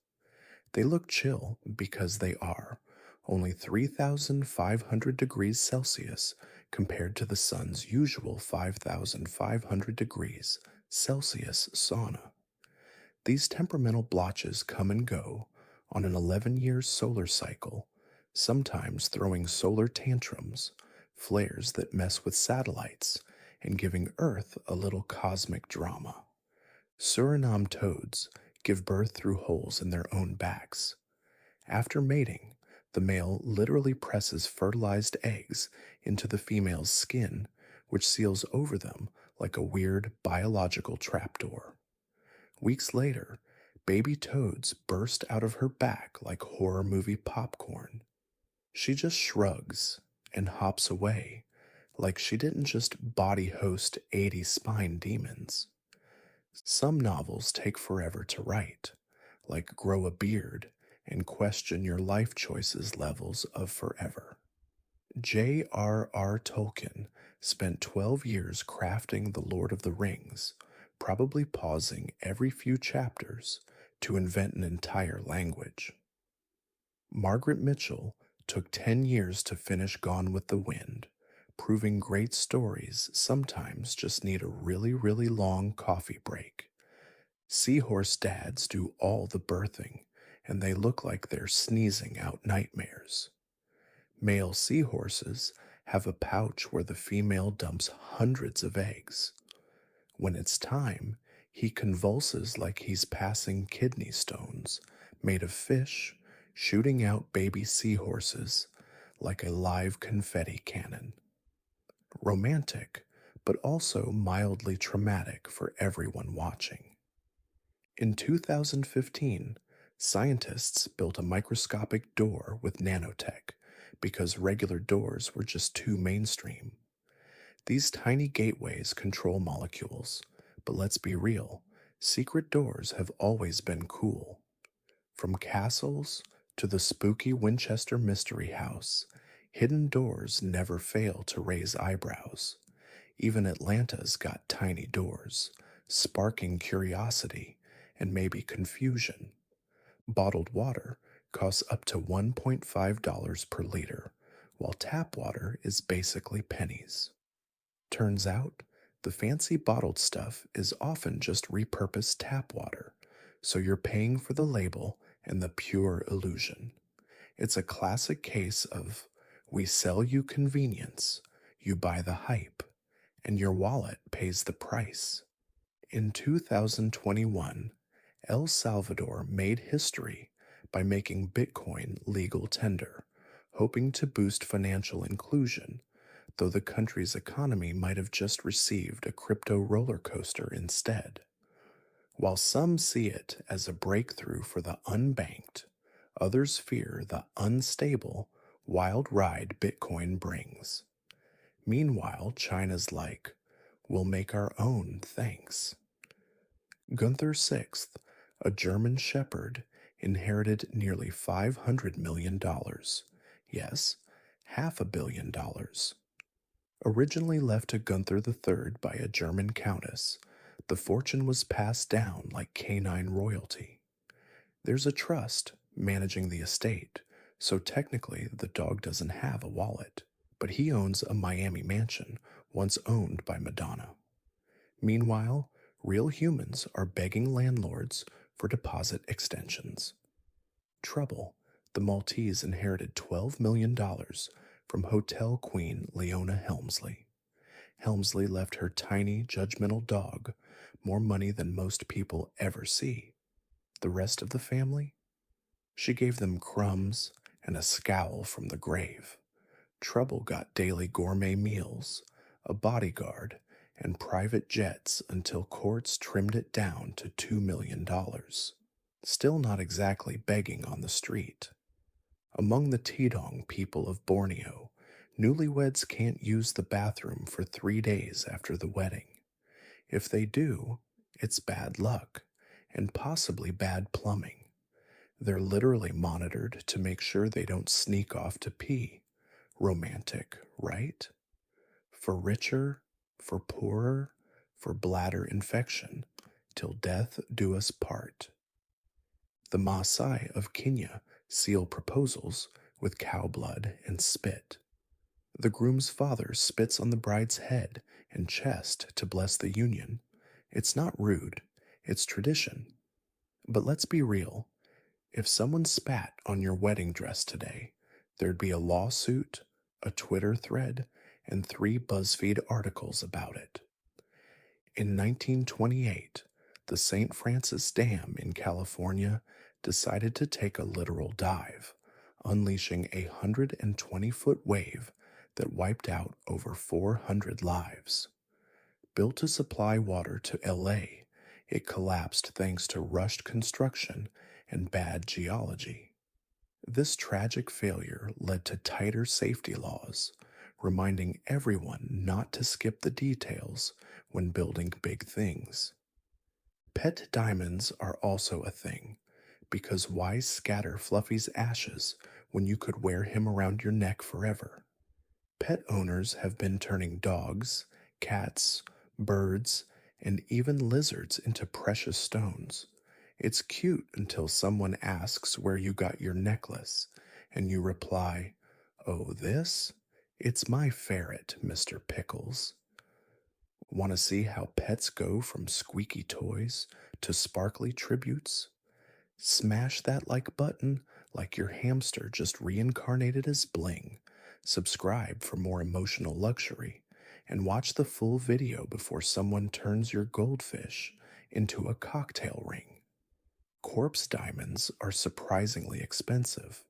They look chill because they are only 3,500 degrees Celsius compared to the sun's usual 5,500 degrees Celsius sauna. These temperamental blotches come and go on an 11-year solar cycle, sometimes throwing solar tantrums, flares that mess with satellites, and giving Earth a little cosmic drama. Suriname toads give birth through holes in their own backs. After mating, the male literally presses fertilized eggs into the female's skin, which seals over them like a weird biological trapdoor. Weeks later, baby toads burst out of her back like horror movie popcorn. She just shrugs and hops away like she didn't just body host 80 spine demons. Some novels take forever to write, like Grow a Beard and Question Your Life Choices levels of forever. J.R.R. Tolkien spent 12 years crafting The Lord of the Rings, probably pausing every few chapters to invent an entire language. Margaret Mitchell took 10 years to finish Gone with the Wind, proving great stories sometimes just need a really, really long coffee break. Seahorse dads do all the birthing, and they look like they're sneezing out nightmares. Male seahorses have a pouch where the female dumps hundreds of eggs. When it's time, he convulses like he's passing kidney stones, made of fish, shooting out baby seahorses like a live confetti cannon. Romantic, but also mildly traumatic for everyone watching. In 2015, Scientists built a microscopic door with nanotech because regular doors were just too mainstream. These tiny gateways control molecules, but let's be real, secret doors have always been cool. From castles to the spooky Winchester Mystery House, hidden doors never fail to raise eyebrows. Even Atlanta's got tiny doors, sparking curiosity and maybe confusion. Bottled water costs up to $1.5 per liter, while tap water is basically pennies. Turns out, the fancy bottled stuff is often just repurposed tap water, so you're paying for the label and the pure illusion. It's a classic case of we sell you convenience, you buy the hype, and your wallet pays the price. In 2021, El Salvador made history by making Bitcoin legal tender, hoping to boost financial inclusion, though the country's economy might have just received a crypto roller coaster instead. While some see it as a breakthrough for the unbanked, others fear the unstable, wild ride Bitcoin brings. Meanwhile, China's like, we'll make our own, thanks. Gunther Sixth, a German shepherd, inherited nearly $500 million. Yes, $500 million. Originally left to Gunther III by a German countess, the fortune was passed down like canine royalty. There's a trust managing the estate, so technically the dog doesn't have a wallet, but he owns a Miami mansion once owned by Madonna. Meanwhile, real humans are begging landlords for deposit extensions. Trouble, the Maltese inherited $12 million from hotel queen Leona Helmsley. Helmsley left her tiny, judgmental dog more money than most people ever see. The rest of the family? She gave them crumbs and a scowl from the grave. Trouble got daily gourmet meals, a bodyguard, and private jets until courts trimmed it down to $2 million. Still not exactly begging on the street. Among the Tidong people of Borneo, newlyweds can't use the bathroom for 3 days after the wedding. If they do, it's bad luck, and possibly bad plumbing. They're literally monitored to make sure they don't sneak off to pee. Romantic, right? For richer, for poorer, for bladder infection, till death do us part. The Maasai of Kenya seal proposals with cow blood and spit. The groom's father spits on the bride's head and chest to bless the union. It's not rude, it's tradition. But let's be real. If someone spat on your wedding dress today, there'd be a lawsuit, a Twitter thread, and 3 BuzzFeed articles about it. In 1928, the St. Francis Dam in California decided to take a literal dive, unleashing a 120-foot wave that wiped out over 400 lives. Built to supply water to LA, it collapsed thanks to rushed construction and bad geology. This tragic failure led to tighter safety laws, reminding everyone not to skip the details when building big things. Pet diamonds are also a thing, because why scatter Fluffy's ashes when you could wear him around your neck forever? Pet owners have been turning dogs, cats, birds, and even lizards into precious stones. It's cute until someone asks where you got your necklace, and you reply, "Oh, this? It's my ferret, Mr. Pickles." Want to see how pets go from squeaky toys to sparkly tributes? Smash that like button like your hamster just reincarnated as bling. Subscribe for more emotional luxury, and watch the full video before someone turns your goldfish into a cocktail ring. Corpse diamonds are surprisingly expensive.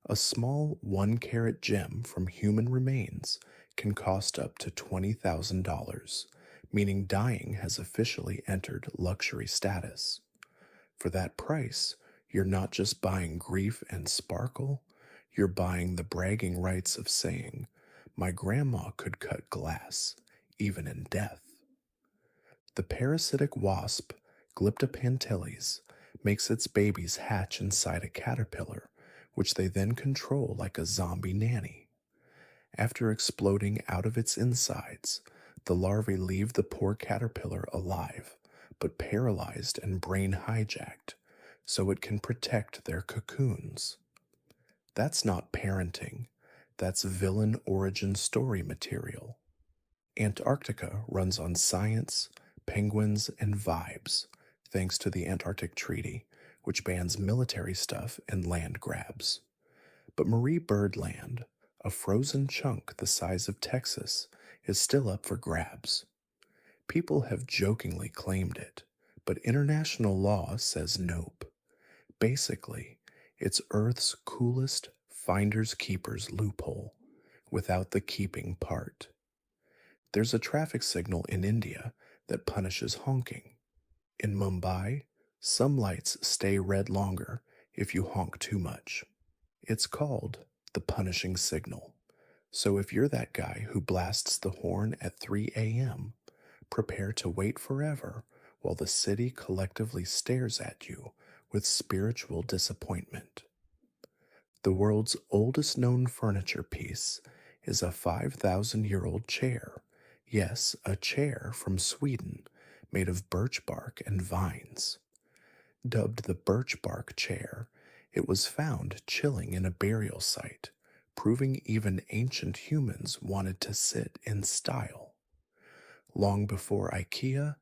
A small 1-carat gem from human remains can cost up to $20,000, meaning dying has officially entered luxury status. For that price, You're not just buying grief and sparkle, you're buying the bragging rights of saying, my grandma could cut glass, even in death. The parasitic wasp, Glyptopantales, makes its babies hatch inside a caterpillar, which they then control like a zombie nanny. After exploding out of its insides, the larvae leave the poor caterpillar alive, but paralyzed and brain hijacked, so it can protect their cocoons. That's not parenting, that's villain origin story material. Antarctica runs on science, penguins, and vibes, thanks to the Antarctic Treaty, which bans military stuff and land grabs. But Marie Birdland, a frozen chunk the size of Texas, is still up for grabs. People have jokingly claimed it, but international law says nope. Basically, it's Earth's coolest finders keepers loophole, without the keeping part. There's a traffic signal in India that punishes honking. In Mumbai, some lights stay red longer if you honk too much. It's called the punishing signal. So if you're that guy who blasts the horn at 3 a.m., prepare to wait forever while the city collectively stares at you with spiritual disappointment. The world's oldest known furniture piece is a 5,000-year-old chair. Yes, a chair from Sweden made of birch bark and vines. Dubbed the birch bark chair, it was found chilling in a burial site, proving even ancient humans wanted to sit in style. Long before IKEA,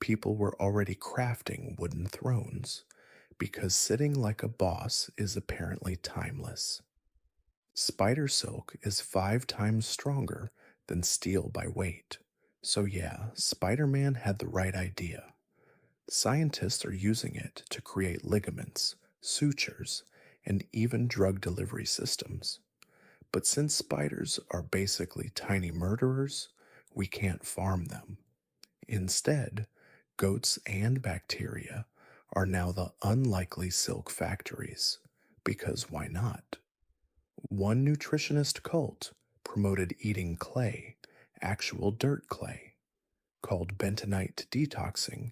people were already crafting wooden thrones, because sitting like a boss is apparently timeless. Spider silk is 5 times stronger than steel by weight, so yeah, Spider-Man had the right idea. Scientists are using it to create ligaments, sutures, and even drug delivery systems. But since spiders are basically tiny murderers, we can't farm them. Instead, goats and bacteria are now the unlikely silk factories, because why not? One nutritionist cult promoted eating clay, actual dirt clay. Called bentonite detoxing,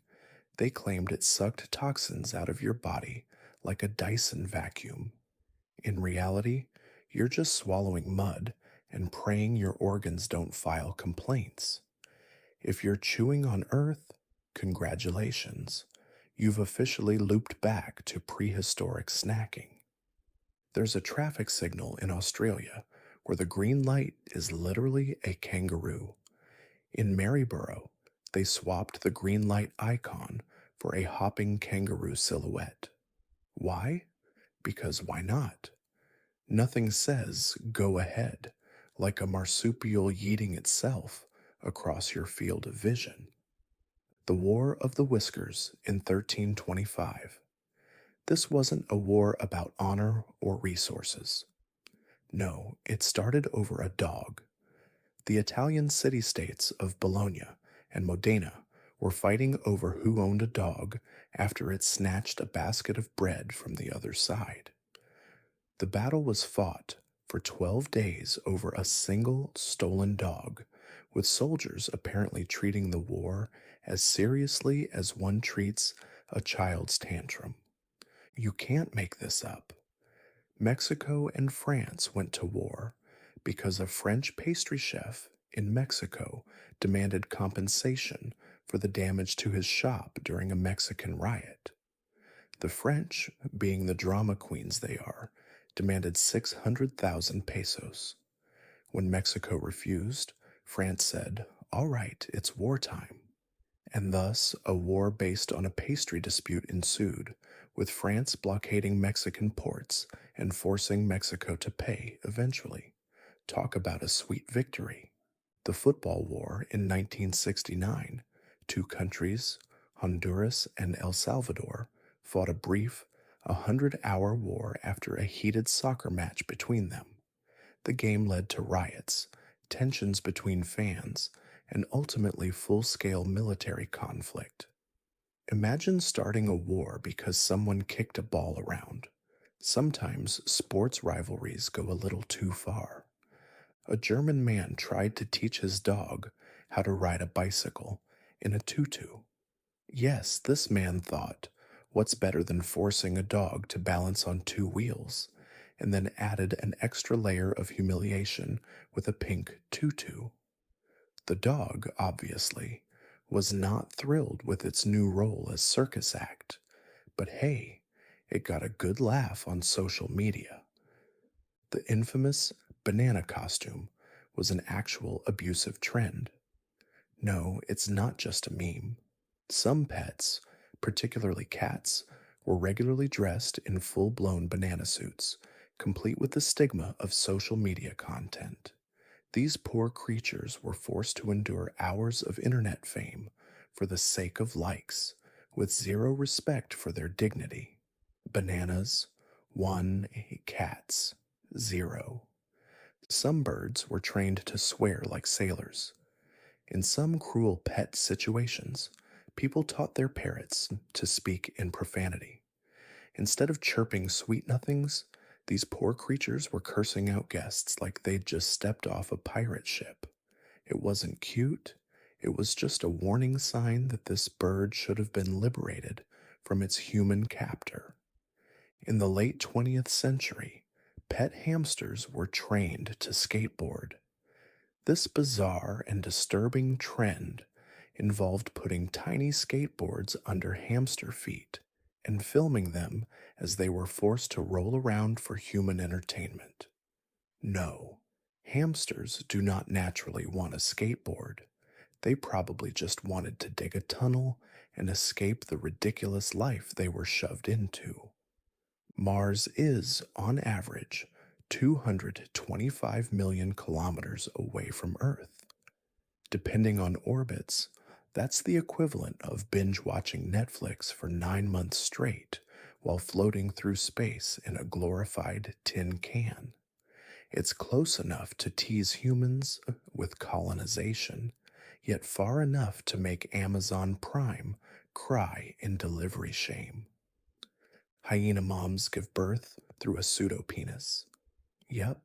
they claimed it sucked toxins out of your body like a Dyson vacuum. In reality, you're just swallowing mud and praying your organs don't file complaints. If you're chewing on earth, congratulations. You've officially looped back to prehistoric snacking. There's a traffic signal in Australia where the green light is literally a kangaroo. In Maryborough, they swapped the green light icon for a hopping kangaroo silhouette. Why? Because why not? Nothing says go ahead like a marsupial yeeting itself across your field of vision. The War of the Whiskers in 1325. This wasn't a war about honor or resources. No, it started over a dog. The Italian city-states of Bologna and Modena were fighting over who owned a dog after it snatched a basket of bread from the other side. The battle was fought for 12 days over a single stolen dog, with soldiers apparently treating the war as seriously as one treats a child's tantrum. You can't make this up. Mexico and France went to war because a French pastry chef in Mexico demanded compensation for the damage to his shop during a Mexican riot. The French, being the drama queens they are, demanded 600,000 pesos. When Mexico refused, France said, "All right, it's wartime." And thus, a war based on a pastry dispute ensued, with France blockading Mexican ports and forcing Mexico to pay eventually. Talk about a sweet victory. The football war in 1969, 2 countries, Honduras and El Salvador, fought a brief 100-hour war after a heated soccer match between them. The game led to riots, tensions between fans, and ultimately full-scale military conflict. Imagine starting a war because someone kicked a ball around. Sometimes sports rivalries go a little too far. A German man tried to teach his dog how to ride a bicycle in a tutu. Yes, this man thought, what's better than forcing a dog to balance on two wheels? And then added an extra layer of humiliation with a pink tutu. The dog, obviously, was not thrilled with its new role as circus act, but hey, it got a good laugh on social media. The infamous banana costume was an actual abusive trend. No, it's not just a meme. Some pets, particularly cats, were regularly dressed in full blown banana suits, complete with the stigma of social media content. These poor creatures were forced to endure hours of internet fame for the sake of likes, with zero respect for their dignity. Bananas, 1, cats, 0. Some birds were trained to swear like sailors. In some cruel pet situations, people taught their parrots to speak in profanity. Instead of chirping sweet nothings, these poor creatures were cursing out guests like they'd just stepped off a pirate ship. It wasn't cute, it was just a warning sign that this bird should have been liberated from its human captor. In the late 20th century, pet hamsters were trained to skateboard. This bizarre and disturbing trend involved putting tiny skateboards under hamster feet and filming them as they were forced to roll around for human entertainment. No, hamsters do not naturally want a skateboard. They probably just wanted to dig a tunnel and escape the ridiculous life they were shoved into. Mars is, on average, 225 million kilometers away from Earth. Depending on orbits, that's the equivalent of binge watching Netflix for 9 months straight while floating through space in a glorified tin can. It's close enough to tease humans with colonization, yet far enough to make Amazon Prime cry in delivery shame. Hyena moms give birth through a pseudopenis. Yep,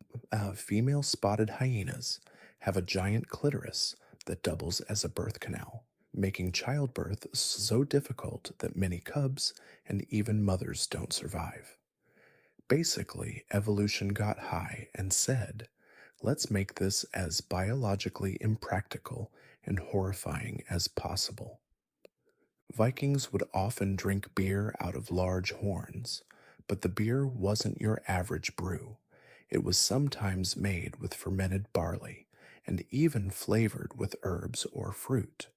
female spotted hyenas have a giant clitoris that doubles as a birth canal, making childbirth so difficult that many cubs and even mothers don't survive. Basically, evolution got high and said, let's make this as biologically impractical and horrifying as possible. Vikings would often drink beer out of large horns, but the beer wasn't your average brew. It was sometimes made with fermented barley and even flavored with herbs or fruit.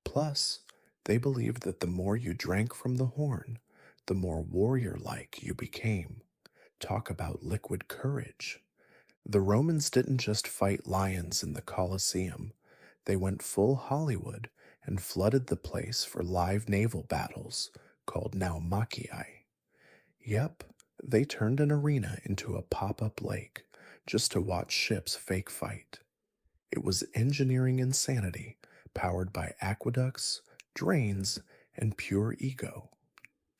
Plus, they believed that the more you drank from the horn, the more warrior like you became. Talk about liquid courage. The Romans didn't just fight lions in the Colosseum, they went full Hollywood and flooded the place for live naval battles called naumachii. Yep, they turned an arena into a pop up lake just to watch ships fake fight. It was engineering insanity powered by aqueducts, drains, and pure ego.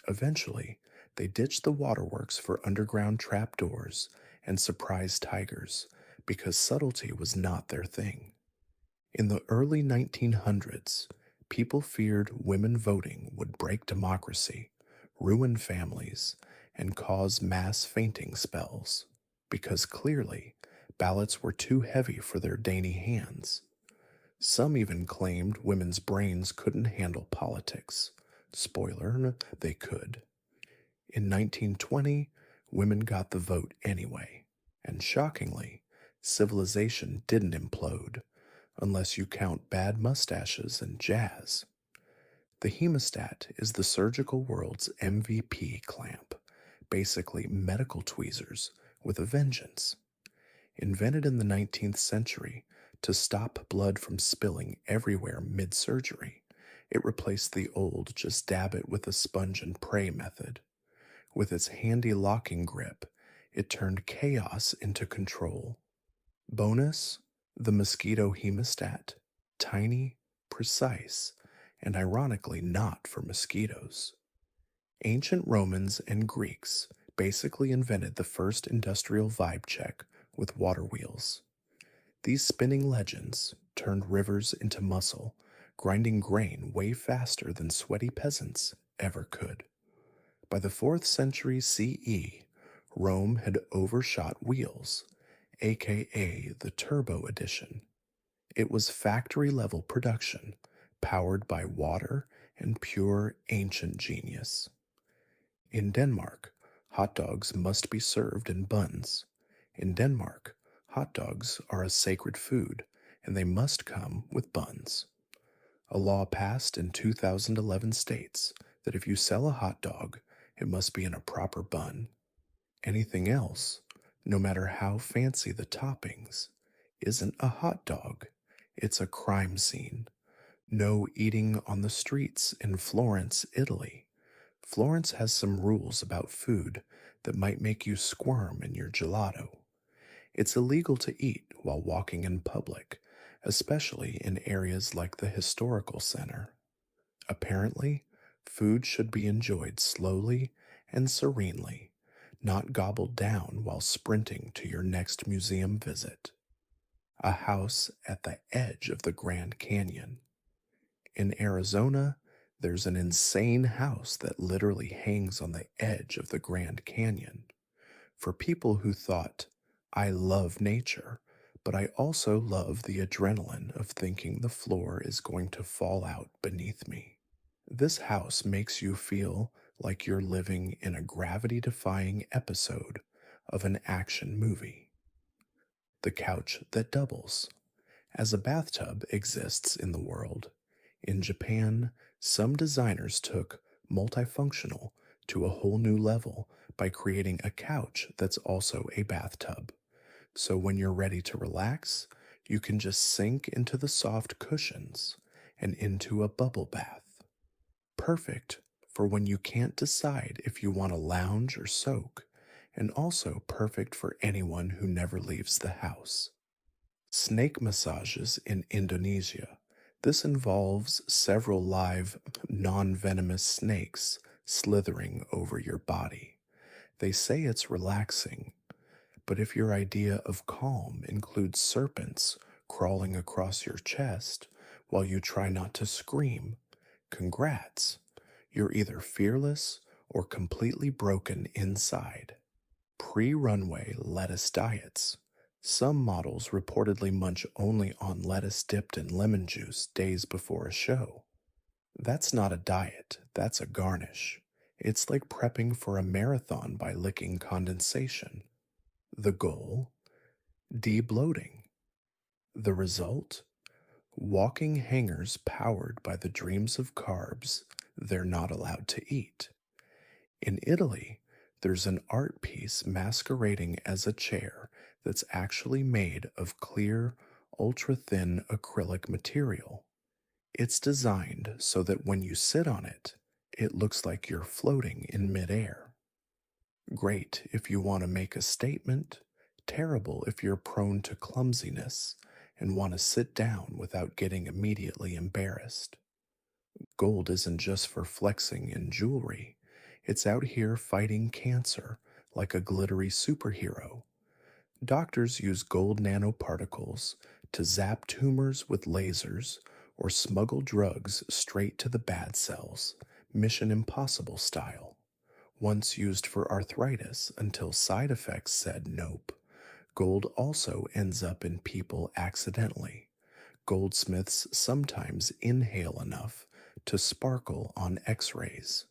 Eventually, they ditched the waterworks for underground trapdoors and surprise tigers because subtlety was not their thing. In the early 1900s, people feared women voting would break democracy, ruin families, and cause mass fainting spells, because clearly ballots were too heavy for their dainty hands. Some even claimed women's brains couldn't handle politics. Spoiler, they could. In 1920, women got the vote anyway, and shockingly, civilization didn't implode, unless you count bad mustaches and jazz. The hemostat is the surgical world's MVP clamp, basically medical tweezers with a vengeance. Invented in the 19th century to stop blood from spilling everywhere mid surgery, it replaced the old just dab it with a sponge and pray method. With its handy locking grip, it turned chaos into control. Bonus, the mosquito hemostat, tiny, precise, and ironically not for mosquitoes. Ancient Romans and Greeks basically invented the first industrial vibe check with water wheels. These spinning legends turned rivers into muscle, grinding grain way faster than sweaty peasants ever could. By the 4th century CE, Rome had overshot wheels, aka the Turbo Edition. It was factory level production, powered by water and pure ancient genius. In Denmark, hot dogs must be served in buns. In Denmark, hot dogs are a sacred food and they must come with buns. A law passed in 2011 states that if you sell a hot dog, it must be in a proper bun. Anything else, no matter how fancy the toppings, isn't a hot dog. It's a crime scene. No eating on the streets in Florence, Italy. Florence has some rules about food that might make you squirm in your gelato. It's illegal to eat while walking in public, especially in areas like the historical center. Apparently, food should be enjoyed slowly and serenely, not gobbled down while sprinting to your next museum visit. A house at the edge of the Grand Canyon. In Arizona, there's an insane house that literally hangs on the edge of the Grand Canyon. For people who thought, I love nature, but I also love the adrenaline of thinking the floor is going to fall out beneath me. This house makes you feel like you're living in a gravity defying episode of an action movie. The couch that doubles. As a bathtub exists in the world, in Japan, some designers took multifunctional to a whole new level by creating a couch that's also a bathtub. So when you're ready to relax, you can just sink into the soft cushions and into a bubble bath. Perfect for when you can't decide if you want to lounge or soak, and also perfect for anyone who never leaves the house. Snake massages in Indonesia. This involves several live, non venomous snakes slithering over your body. They say it's relaxing, but if your idea of calm includes serpents crawling across your chest while you try not to scream, congrats. You're either fearless or completely broken inside. Pre runway lettuce diets. Some models reportedly munch only on lettuce dipped in lemon juice days before a show. That's not a diet, that's a garnish. It's like prepping for a marathon by licking condensation. The goal? De-bloating. The result? Walking hangers powered by the dreams of carbs they're not allowed to eat. In Italy, there's an art piece masquerading as a chair that's actually made of clear, ultra thin acrylic material. It's designed so that when you sit on it, it looks like you're floating in midair. Great if you want to make a statement, terrible if you're prone to clumsiness and want to sit down without getting immediately embarrassed. Gold isn't just for flexing in jewelry, it's out here fighting cancer like a glittery superhero. Doctors use gold nanoparticles to zap tumors with lasers or smuggle drugs straight to the bad cells, Mission Impossible style. Once used for arthritis until side effects said nope. Gold also ends up in people accidentally. Goldsmiths sometimes inhale enough to sparkle on x-rays.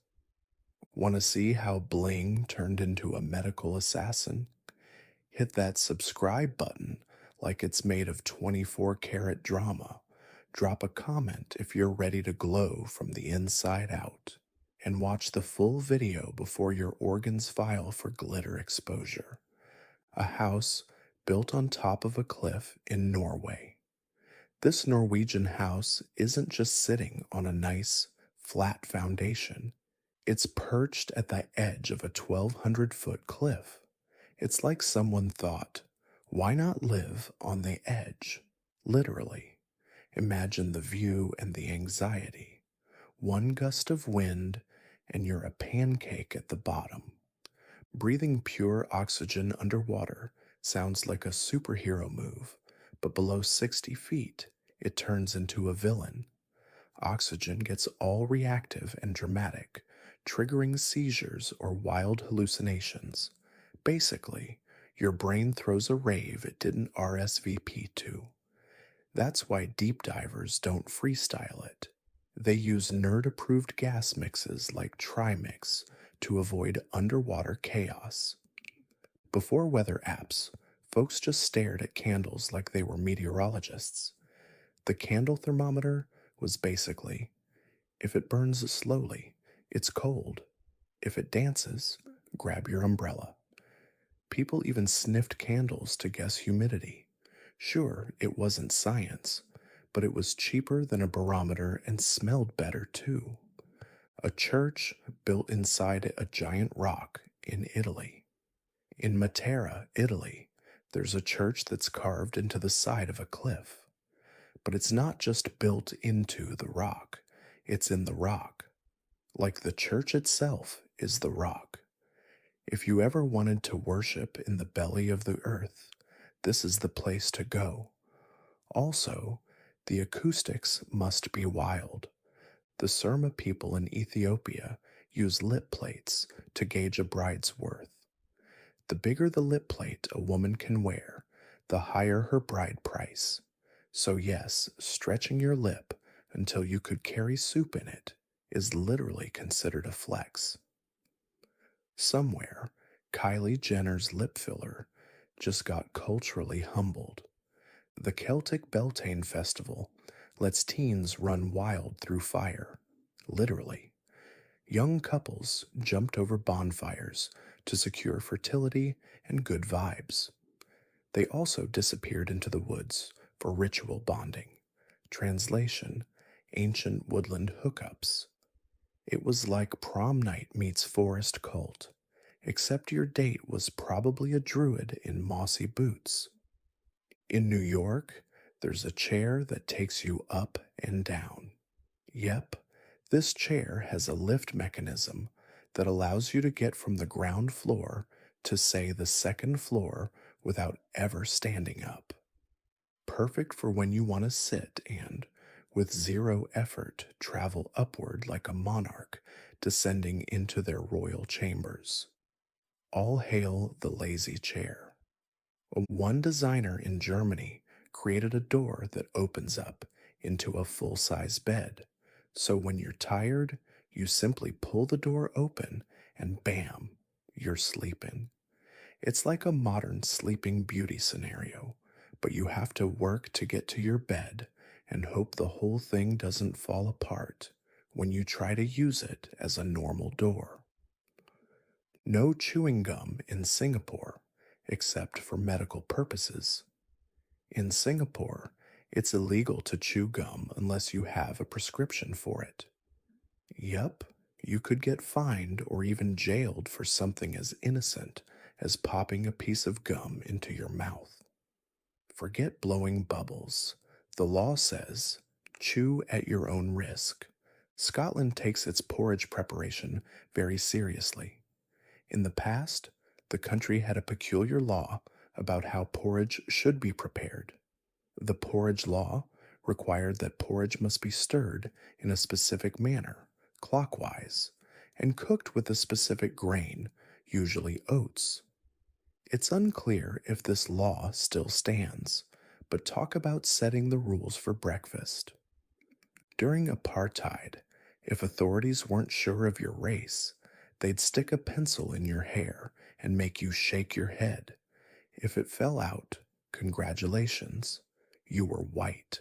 Want to see how bling turned into a medical assassin? Hit that subscribe button like it's made of 24-karat drama. Drop a comment if you're ready to glow from the inside out. And watch the full video before your organs file for glitter exposure. A house built on top of a cliff in Norway. This Norwegian house isn't just sitting on a nice, flat foundation. It's perched at the edge of a 1,200-foot cliff. It's like someone thought, why not live on the edge? Literally. Imagine the view and the anxiety. One gust of wind, and you're a pancake at the bottom. Breathing pure oxygen underwater sounds like a superhero move, but below 60 feet, it turns into a villain. Oxygen gets all reactive and dramatic, triggering seizures or wild hallucinations. Basically, your brain throws a rave it didn't RSVP to. That's why deep divers don't freestyle it. They use nerd approved gas mixes like Trimix to avoid underwater chaos. Before weather apps, folks just stared at candles like they were meteorologists. The candle thermometer was basically if it burns slowly, it's cold. If it dances, grab your umbrella. People even sniffed candles to guess humidity. Sure, it wasn't science, but it was cheaper than a barometer and smelled better too. A church built inside a giant rock in Italy. In Matera, Italy, there's a church that's carved into the side of a cliff. But it's not just built into the rock, it's in the rock. Like the church itself is the rock. If you ever wanted to worship in the belly of the earth, this is the place to go. Also, the acoustics must be wild. The Surma people in Ethiopia use lip plates to gauge a bride's worth. The bigger the lip plate a woman can wear, the higher her bride price. So, yes, stretching your lip until you could carry soup in it is literally considered a flex. Somewhere, Kylie Jenner's lip filler just got culturally humbled. The Celtic Beltane Festival lets teens run wild through fire, literally. Young couples jumped over bonfires to secure fertility and good vibes. They also disappeared into the woods for ritual bonding. Translation: ancient woodland hookups. It was like prom night meets forest cult, except your date was probably a druid in mossy boots. In New York, there's a chair that takes you up and down. Yep, this chair has a lift mechanism that allows you to get from the ground floor to, say, the second floor without ever standing up. Perfect for when you want to sit and, with zero effort, travel upward like a monarch descending into their royal chambers. All hail the lazy chair. One designer in Germany created a door that opens up into a full size bed. So when you're tired, you simply pull the door open and bam, you're sleeping. It's like a modern Sleeping Beauty scenario, but you have to work to get to your bed and hope the whole thing doesn't fall apart when you try to use it as a normal door. No chewing gum in Singapore, except for medical purposes. In Singapore, it's illegal to chew gum unless you have a prescription for it. Yup, you could get fined or even jailed for something as innocent as popping a piece of gum into your mouth. Forget blowing bubbles. The law says, chew at your own risk. Scotland takes its porridge preparation very seriously. In the past, the country had a peculiar law about how porridge should be prepared. The porridge law required that porridge must be stirred in a specific manner, clockwise, and cooked with a specific grain, usually oats. It's unclear if this law still stands, but talk about setting the rules for breakfast. During apartheid, if authorities weren't sure of your race, they'd stick a pencil in your hair and make you shake your head. If it fell out, congratulations, you were white.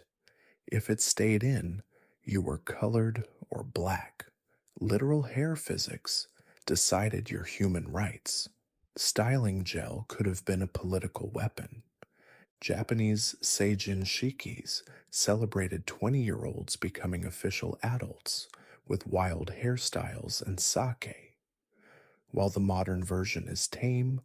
If it stayed in, you were colored or black. Literal hair physics decided your human rights. Styling gel could have been a political weapon. Japanese seijin shikis celebrated 20-year-olds becoming official adults with wild hairstyles and sake. While the modern version is tame,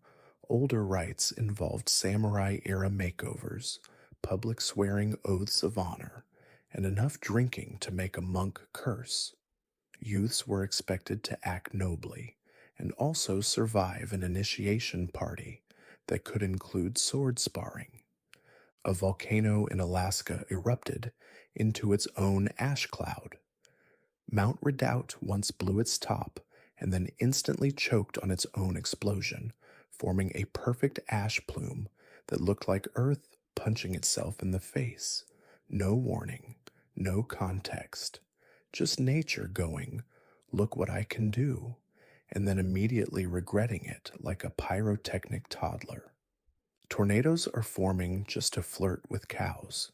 older rites involved samurai-era makeovers, public swearing oaths of honor, and enough drinking to make a monk curse. Youths were expected to act nobly and also survive an initiation party that could include sword sparring. A volcano in Alaska erupted into its own ash cloud. Mount Redoubt once blew its top and then instantly choked on its own explosion, forming a perfect ash plume that looked like Earth punching itself in the face. No warning, no context, just nature going, "Look what I can do," and then immediately regretting it like a pyrotechnic toddler. Tornadoes are forming just to flirt with cows.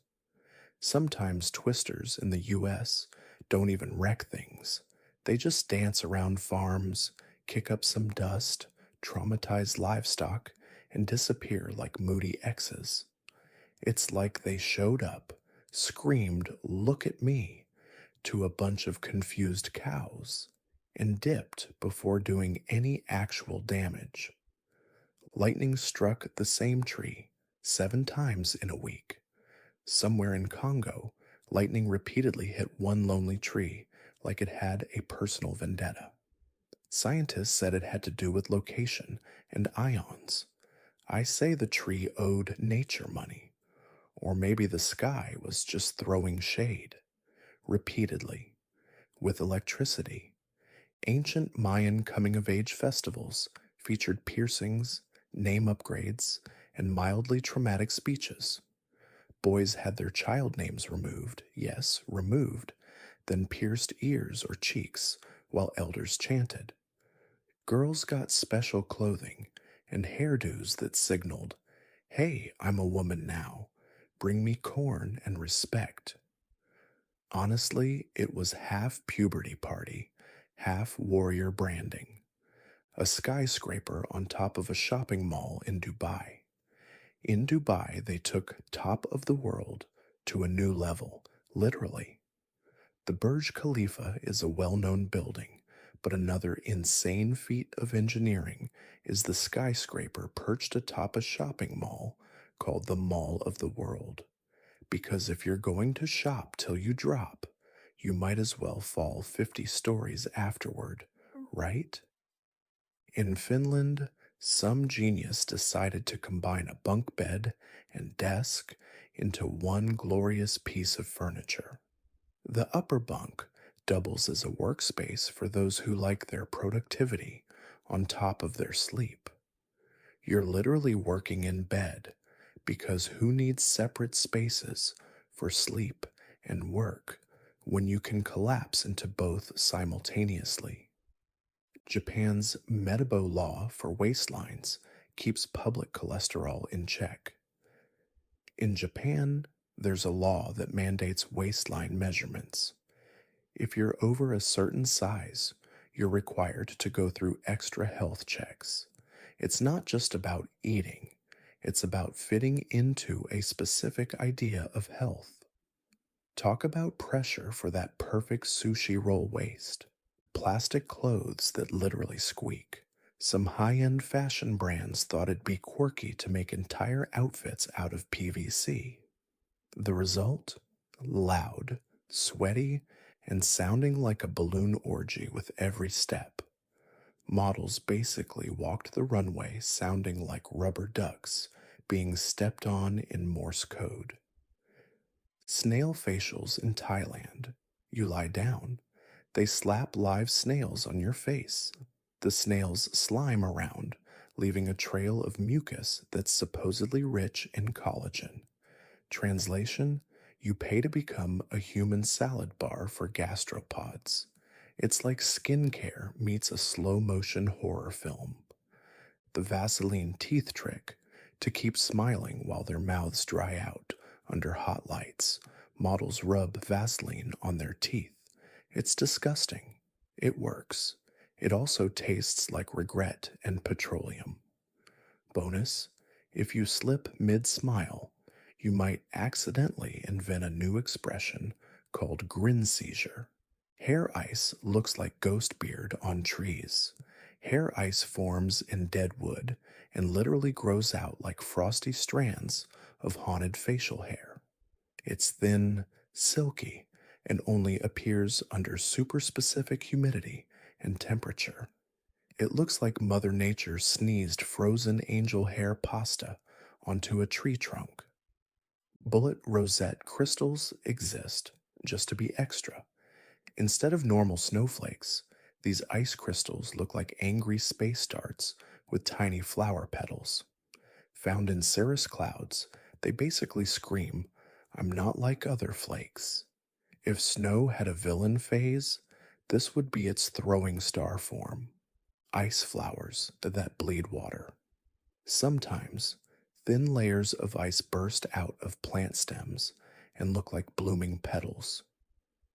Sometimes twisters in the US don't even wreck things. They just dance around farms, kick up some dust, traumatize livestock, and disappear like moody exes. It's like they showed up, screamed, "Look at me," to a bunch of confused cows, and dipped before doing any actual damage. Lightning struck the same tree 7 times in a week. Somewhere in Congo, lightning repeatedly hit one lonely tree like it had a personal vendetta. Scientists said it had to do with location and ions. I say the tree owed nature money, or maybe the sky was just throwing shade. Repeatedly. With electricity, ancient Mayan coming of age festivals featured piercings, name upgrades, and mildly traumatic speeches. Boys had their child names removed, yes, removed, then pierced ears or cheeks while elders chanted. Girls got special clothing and hairdos that signaled, "Hey, I'm a woman now. Bring me corn and respect." Honestly, it was half puberty party, half warrior branding. A skyscraper on top of a shopping mall in Dubai. In Dubai, they took top of the world to a new level, literally. The Burj Khalifa is a well known building, but another insane feat of engineering is the skyscraper perched atop a shopping mall called the Mall of the World. Because if you're going to shop till you drop, you might as well fall 50 stories afterward, right? In Finland, some genius decided to combine a bunk bed and desk into one glorious piece of furniture. The upper bunk doubles as a workspace for those who like their productivity on top of their sleep. You're literally working in bed because who needs separate spaces for sleep and work when you can collapse into both simultaneously? Japan's Metabo law for waistlines keeps public cholesterol in check. In Japan, there's a law that mandates waistline measurements. If you're over a certain size, you're required to go through extra health checks. It's not just about eating, it's about fitting into a specific idea of health. Talk about pressure for that perfect sushi roll waist. Plastic clothes that literally squeak. Some high end fashion brands thought it'd be quirky to make entire outfits out of PVC. The result? Loud, sweaty, and sounding like a balloon orgy with every step. Models basically walked the runway sounding like rubber ducks being stepped on in Morse code. Snail facials in Thailand. You lie down. They slap live snails on your face. The snails slime around, leaving a trail of mucus that's supposedly rich in collagen. Translation: you pay to become a human salad bar for gastropods. It's like skincare meets a slow motion horror film. The Vaseline teeth trick: to keep smiling while their mouths dry out under hot lights, models rub Vaseline on their teeth. It's disgusting. It works. It also tastes like regret and petroleum. Bonus: if you slip mid smile, you might accidentally invent a new expression called grin seizure. Hair ice looks like ghost beard on trees. Hair ice forms in dead wood and literally grows out like frosty strands of haunted facial hair. It's thin, silky, and only appears under super specific humidity and temperature. It looks like Mother Nature sneezed frozen angel hair pasta onto a tree trunk. Bullet rosette crystals exist just to be extra. Instead of normal snowflakes, these ice crystals look like angry space darts with tiny flower petals. Found in cirrus clouds, they basically scream, "I'm not like other flakes." If snow had a villain phase, this would be its throwing star form. Ice flowers that bleed water. Sometimes, thin layers of ice burst out of plant stems and look like blooming petals.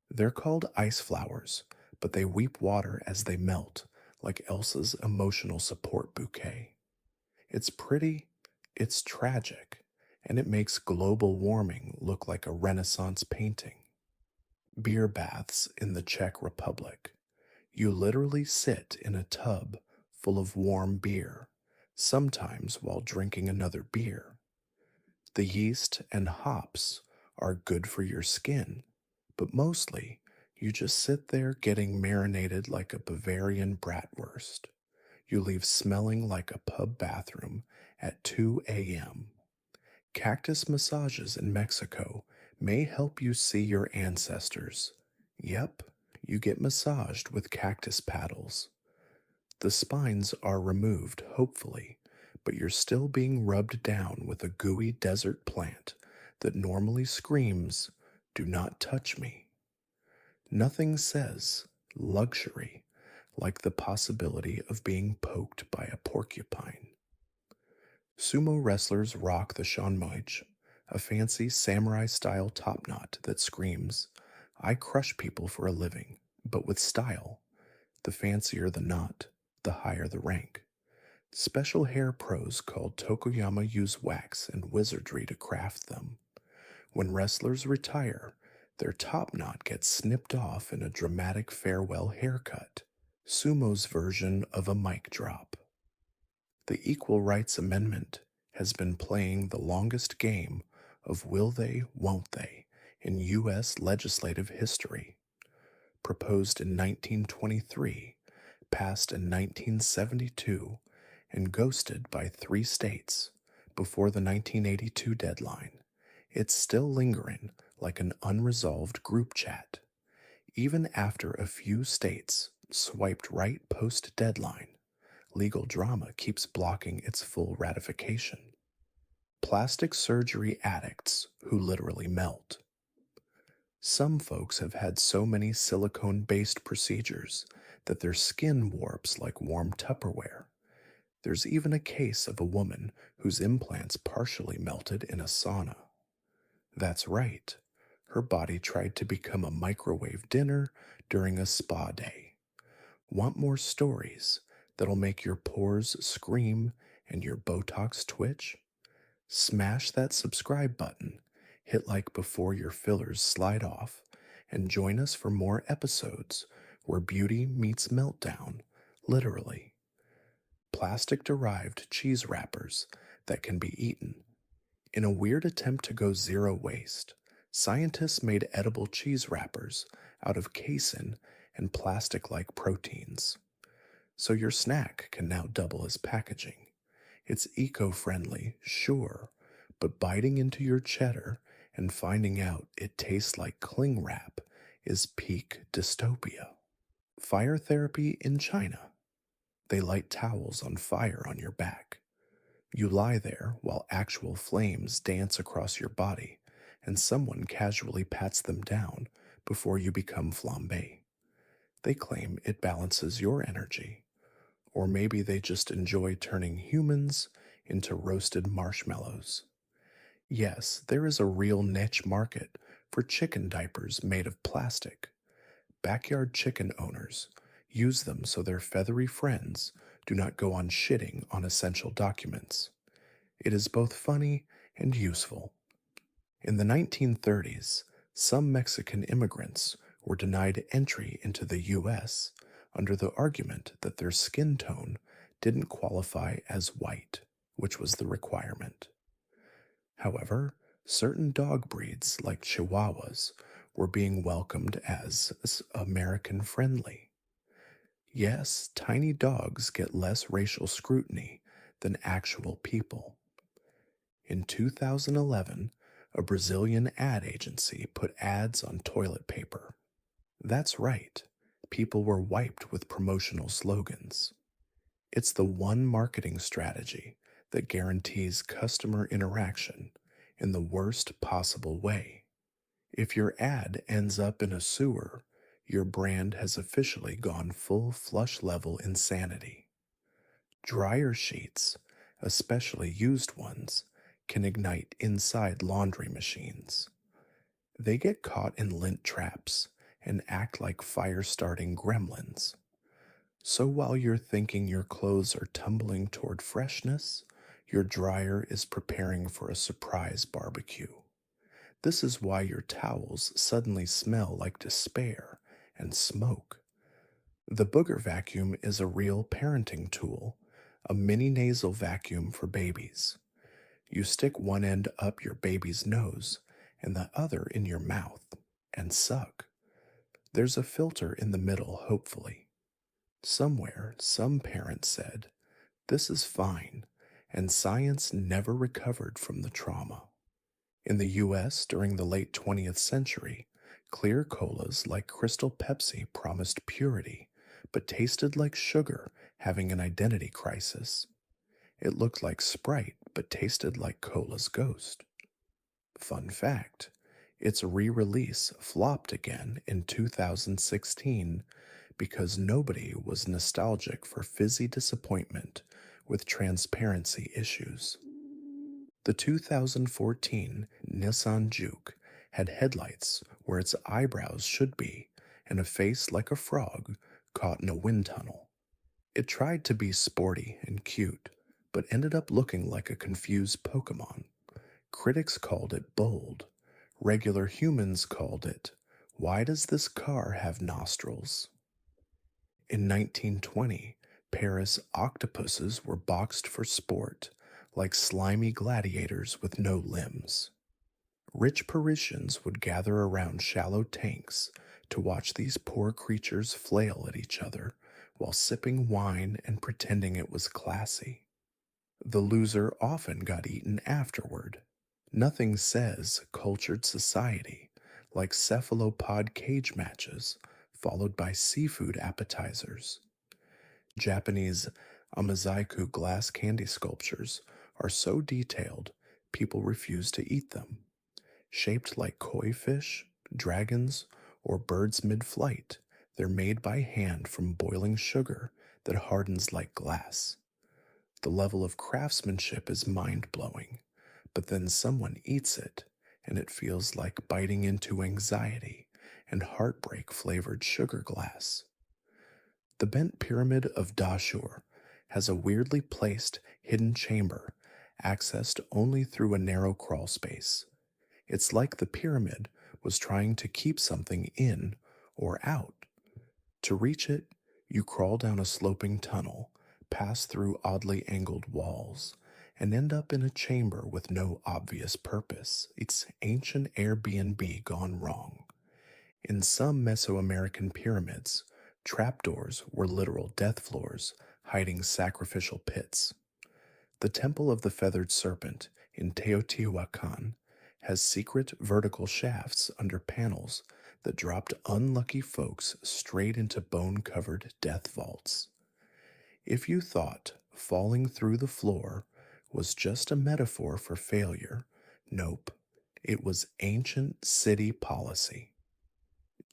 They're called ice flowers, but they weep water as they melt, like Elsa's emotional support bouquet. It's pretty, it's tragic, and it makes global warming look like a Renaissance painting. Beer baths in the Czech Republic. You literally sit in a tub full of warm beer, sometimes while drinking another beer. The yeast and hops are good for your skin, but mostly you just sit there getting marinated like a Bavarian bratwurst. You leave smelling like a pub bathroom at 2 a.m. Cactus massages in Mexico may help you see your ancestors. Yep, you get massaged with cactus paddles. The spines are removed, hopefully, but you're still being rubbed down with a gooey desert plant that normally screams, "Do not touch me." Nothing says luxury like the possibility of being poked by a porcupine. Sumo wrestlers rock the shanmoich, a fancy samurai style top knot that screams, "I crush people for a living, but with style." The fancier the knot, the higher the rank. Special hair pros called Tokoyama use wax and wizardry to craft them. When wrestlers retire, their top knot gets snipped off in a dramatic farewell haircut, sumo's version of a mic drop. The Equal Rights Amendment has been playing the longest game of will they, won't they in U.S. legislative history. Proposed in 1923, passed in 1972, and ghosted by 3 states before the 1982 deadline. It's still lingering like an unresolved group chat. Even after a few states swiped right post deadline, legal drama keeps blocking its full ratification. Plastic surgery addicts who literally melt. Some folks have had so many silicone based procedures that their skin warps like warm Tupperware. There's even a case of a woman whose implants partially melted in a sauna. That's right, her body tried to become a microwave dinner during a spa day. Want more stories that'll make your pores scream and your Botox twitch? Smash that subscribe button, hit like before your fillers slide off, and join us for more episodes where beauty meets meltdown, literally. Plastic derived cheese wrappers that can be eaten. In a weird attempt to go zero waste, scientists made edible cheese wrappers out of casein and plastic like proteins. So your snack can now double as packaging. It's eco friendly, sure, but biting into your cheddar and finding out it tastes like cling wrap is peak dystopia. Fire therapy in China. They light towels on fire on your back. You lie there while actual flames dance across your body, and someone casually pats them down before you become flambé. They claim it balances your energy. Or maybe they just enjoy turning humans into roasted marshmallows. Yes, there is a real niche market for chicken diapers made of plastic. Backyard chicken owners use them so their feathery friends do not go on shitting on essential documents. It is both funny and useful. In the 1930s, some Mexican immigrants were denied entry into the U.S. under the argument that their skin tone didn't qualify as white, which was the requirement. However, certain dog breeds, like Chihuahuas, were being welcomed as American friendly. Yes, tiny dogs get less racial scrutiny than actual people. In 2011, a Brazilian ad agency put ads on toilet paper. That's right, people were wiped with promotional slogans. It's the one marketing strategy that guarantees customer interaction in the worst possible way. If your ad ends up in a sewer, your brand has officially gone full flush level insanity. Dryer sheets, especially used ones, can ignite inside laundry machines. They get caught in lint traps and act like fire starting gremlins. So while you're thinking your clothes are tumbling toward freshness, your dryer is preparing for a surprise barbecue. This is why your towels suddenly smell like despair and smoke. The booger vacuum is a real parenting tool, a mini nasal vacuum for babies. You stick one end up your baby's nose and the other in your mouth and suck. There's a filter in the middle, hopefully. Somewhere, some parent said, "This is fine," and science never recovered from the trauma. In the US during the late 20th century, clear colas like Crystal Pepsi promised purity, but tasted like sugar having an identity crisis. It looked like Sprite, but tasted like cola's ghost. Fun fact, its re release flopped again in 2016 because nobody was nostalgic for fizzy disappointment with transparency issues. The 2014 Nissan Juke had headlights where its eyebrows should be and a face like a frog caught in a wind tunnel. It tried to be sporty and cute, but ended up looking like a confused Pokemon. Critics called it bold. Regular humans called it, "Why does this car have nostrils?" In 1920, Paris octopuses were boxed for sport, like slimy gladiators with no limbs. Rich Parisians would gather around shallow tanks to watch these poor creatures flail at each other while sipping wine and pretending it was classy. The loser often got eaten afterward. Nothing says cultured society like cephalopod cage matches followed by seafood appetizers. Japanese Amazaiku glass candy sculptures are so detailed people refuse to eat them. Shaped like koi fish, dragons, or birds mid flight, they're made by hand from boiling sugar that hardens like glass. The level of craftsmanship is mind blowing, but then someone eats it and it feels like biting into anxiety and heartbreak flavored sugar glass. The bent pyramid of Dashur has a weirdly placed hidden chamber accessed only through a narrow crawl space. It's like the pyramid was trying to keep something in or out. To reach it, you crawl down a sloping tunnel, pass through oddly angled walls, and end up in a chamber with no obvious purpose. It's ancient Airbnb gone wrong. In some Mesoamerican pyramids, trapdoors were literal death floors, hiding sacrificial pits. The Temple of the Feathered Serpent in Teotihuacan has secret vertical shafts under panels that dropped unlucky folks straight into bone-covered death vaults. If you thought falling through the floor was just a metaphor for failure, nope, it was ancient city policy.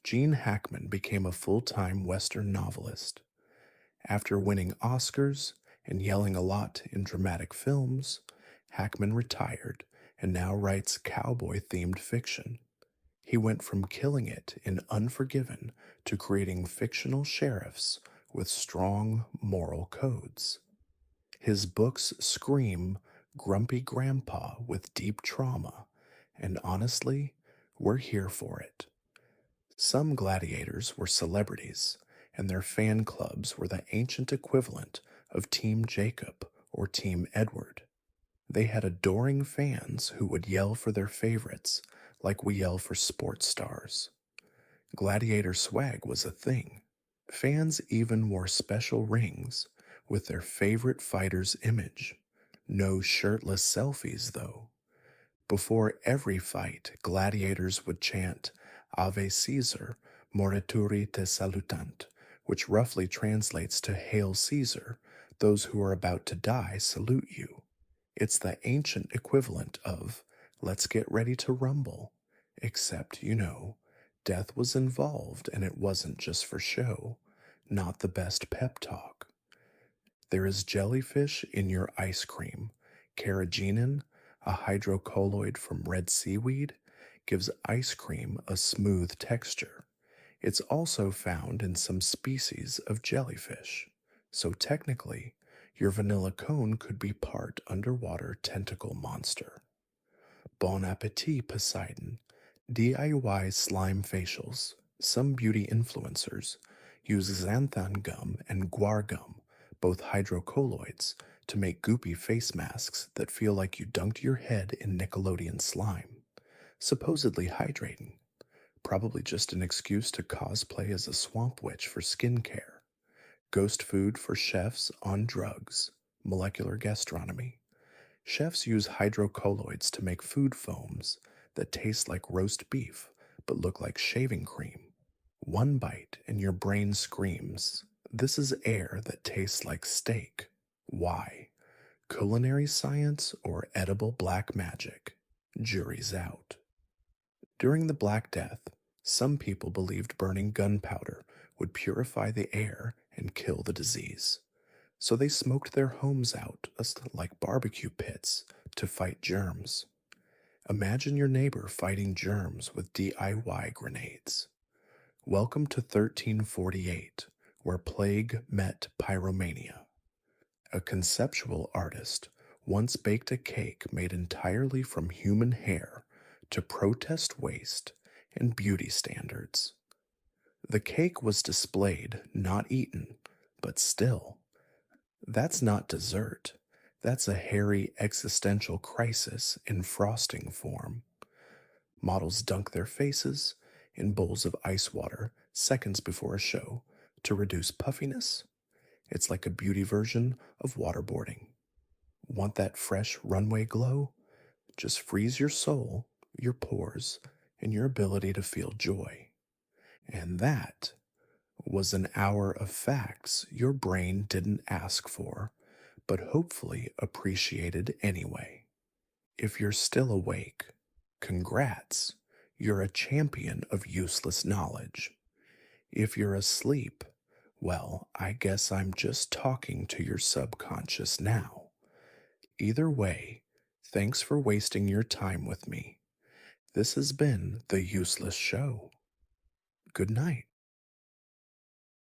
Gene Hackman became a full-time Western novelist. After winning Oscars and yelling a lot in dramatic films, Hackman retired and now writes cowboy-themed fiction. He went from killing it in Unforgiven to creating fictional sheriffs with strong moral codes. His books scream grumpy grandpa with deep trauma, and honestly, we're here for it. Some gladiators were celebrities, and their fan clubs were the ancient equivalent of Team Jacob or Team Edward. They had adoring fans who would yell for their favorites like we yell for sports stars. Gladiator swag was a thing. Fans even wore special rings with their favorite fighter's image. No shirtless selfies, though. Before every fight, gladiators would chant Ave Caesar, morituri te salutant, which roughly translates to Hail Caesar, those who are about to die salute you. It's the ancient equivalent of let's get ready to rumble, except, death was involved and it wasn't just for show, not the best pep talk. There is jellyfish in your ice cream. Carrageenan, a hydrocolloid from red seaweed, gives ice cream a smooth texture. It's also found in some species of jellyfish. So technically, your vanilla cone could be part underwater tentacle monster. Bon appetit, Poseidon. DIY slime facials. Some beauty influencers use xanthan gum and guar gum, both hydrocolloids, to make goopy face masks that feel like you dunked your head in Nickelodeon slime. Supposedly hydrating. Probably just an excuse to cosplay as a swamp witch for skincare. Ghost food for chefs on drugs. Molecular gastronomy. Chefs use hydrocolloids to make food foams that taste like roast beef but look like shaving cream. One bite and your brain screams, this is air that tastes like steak. Why? Culinary science or edible black magic? Jury's out. During the Black Death, some people believed burning gunpowder would purify the air and kill the disease. So they smoked their homes out like barbecue pits to fight germs. Imagine your neighbor fighting germs with DIY grenades. Welcome to 1348, where plague met pyromania. A conceptual artist once baked a cake made entirely from human hair to protest waste and beauty standards. The cake was displayed, not eaten, but still. That's not dessert. That's a hairy existential crisis in frosting form. Models dunk their faces in bowls of ice water seconds before a show to reduce puffiness. It's like a beauty version of waterboarding. Want that fresh runway glow? Just freeze your soul, your pores, and your ability to feel joy. And that was an hour of facts your brain didn't ask for, but hopefully appreciated anyway. If you're still awake, congrats, you're a champion of useless knowledge. If you're asleep, well, I guess I'm just talking to your subconscious now. Either way, thanks for wasting your time with me. This has been The Useless Show. Good night.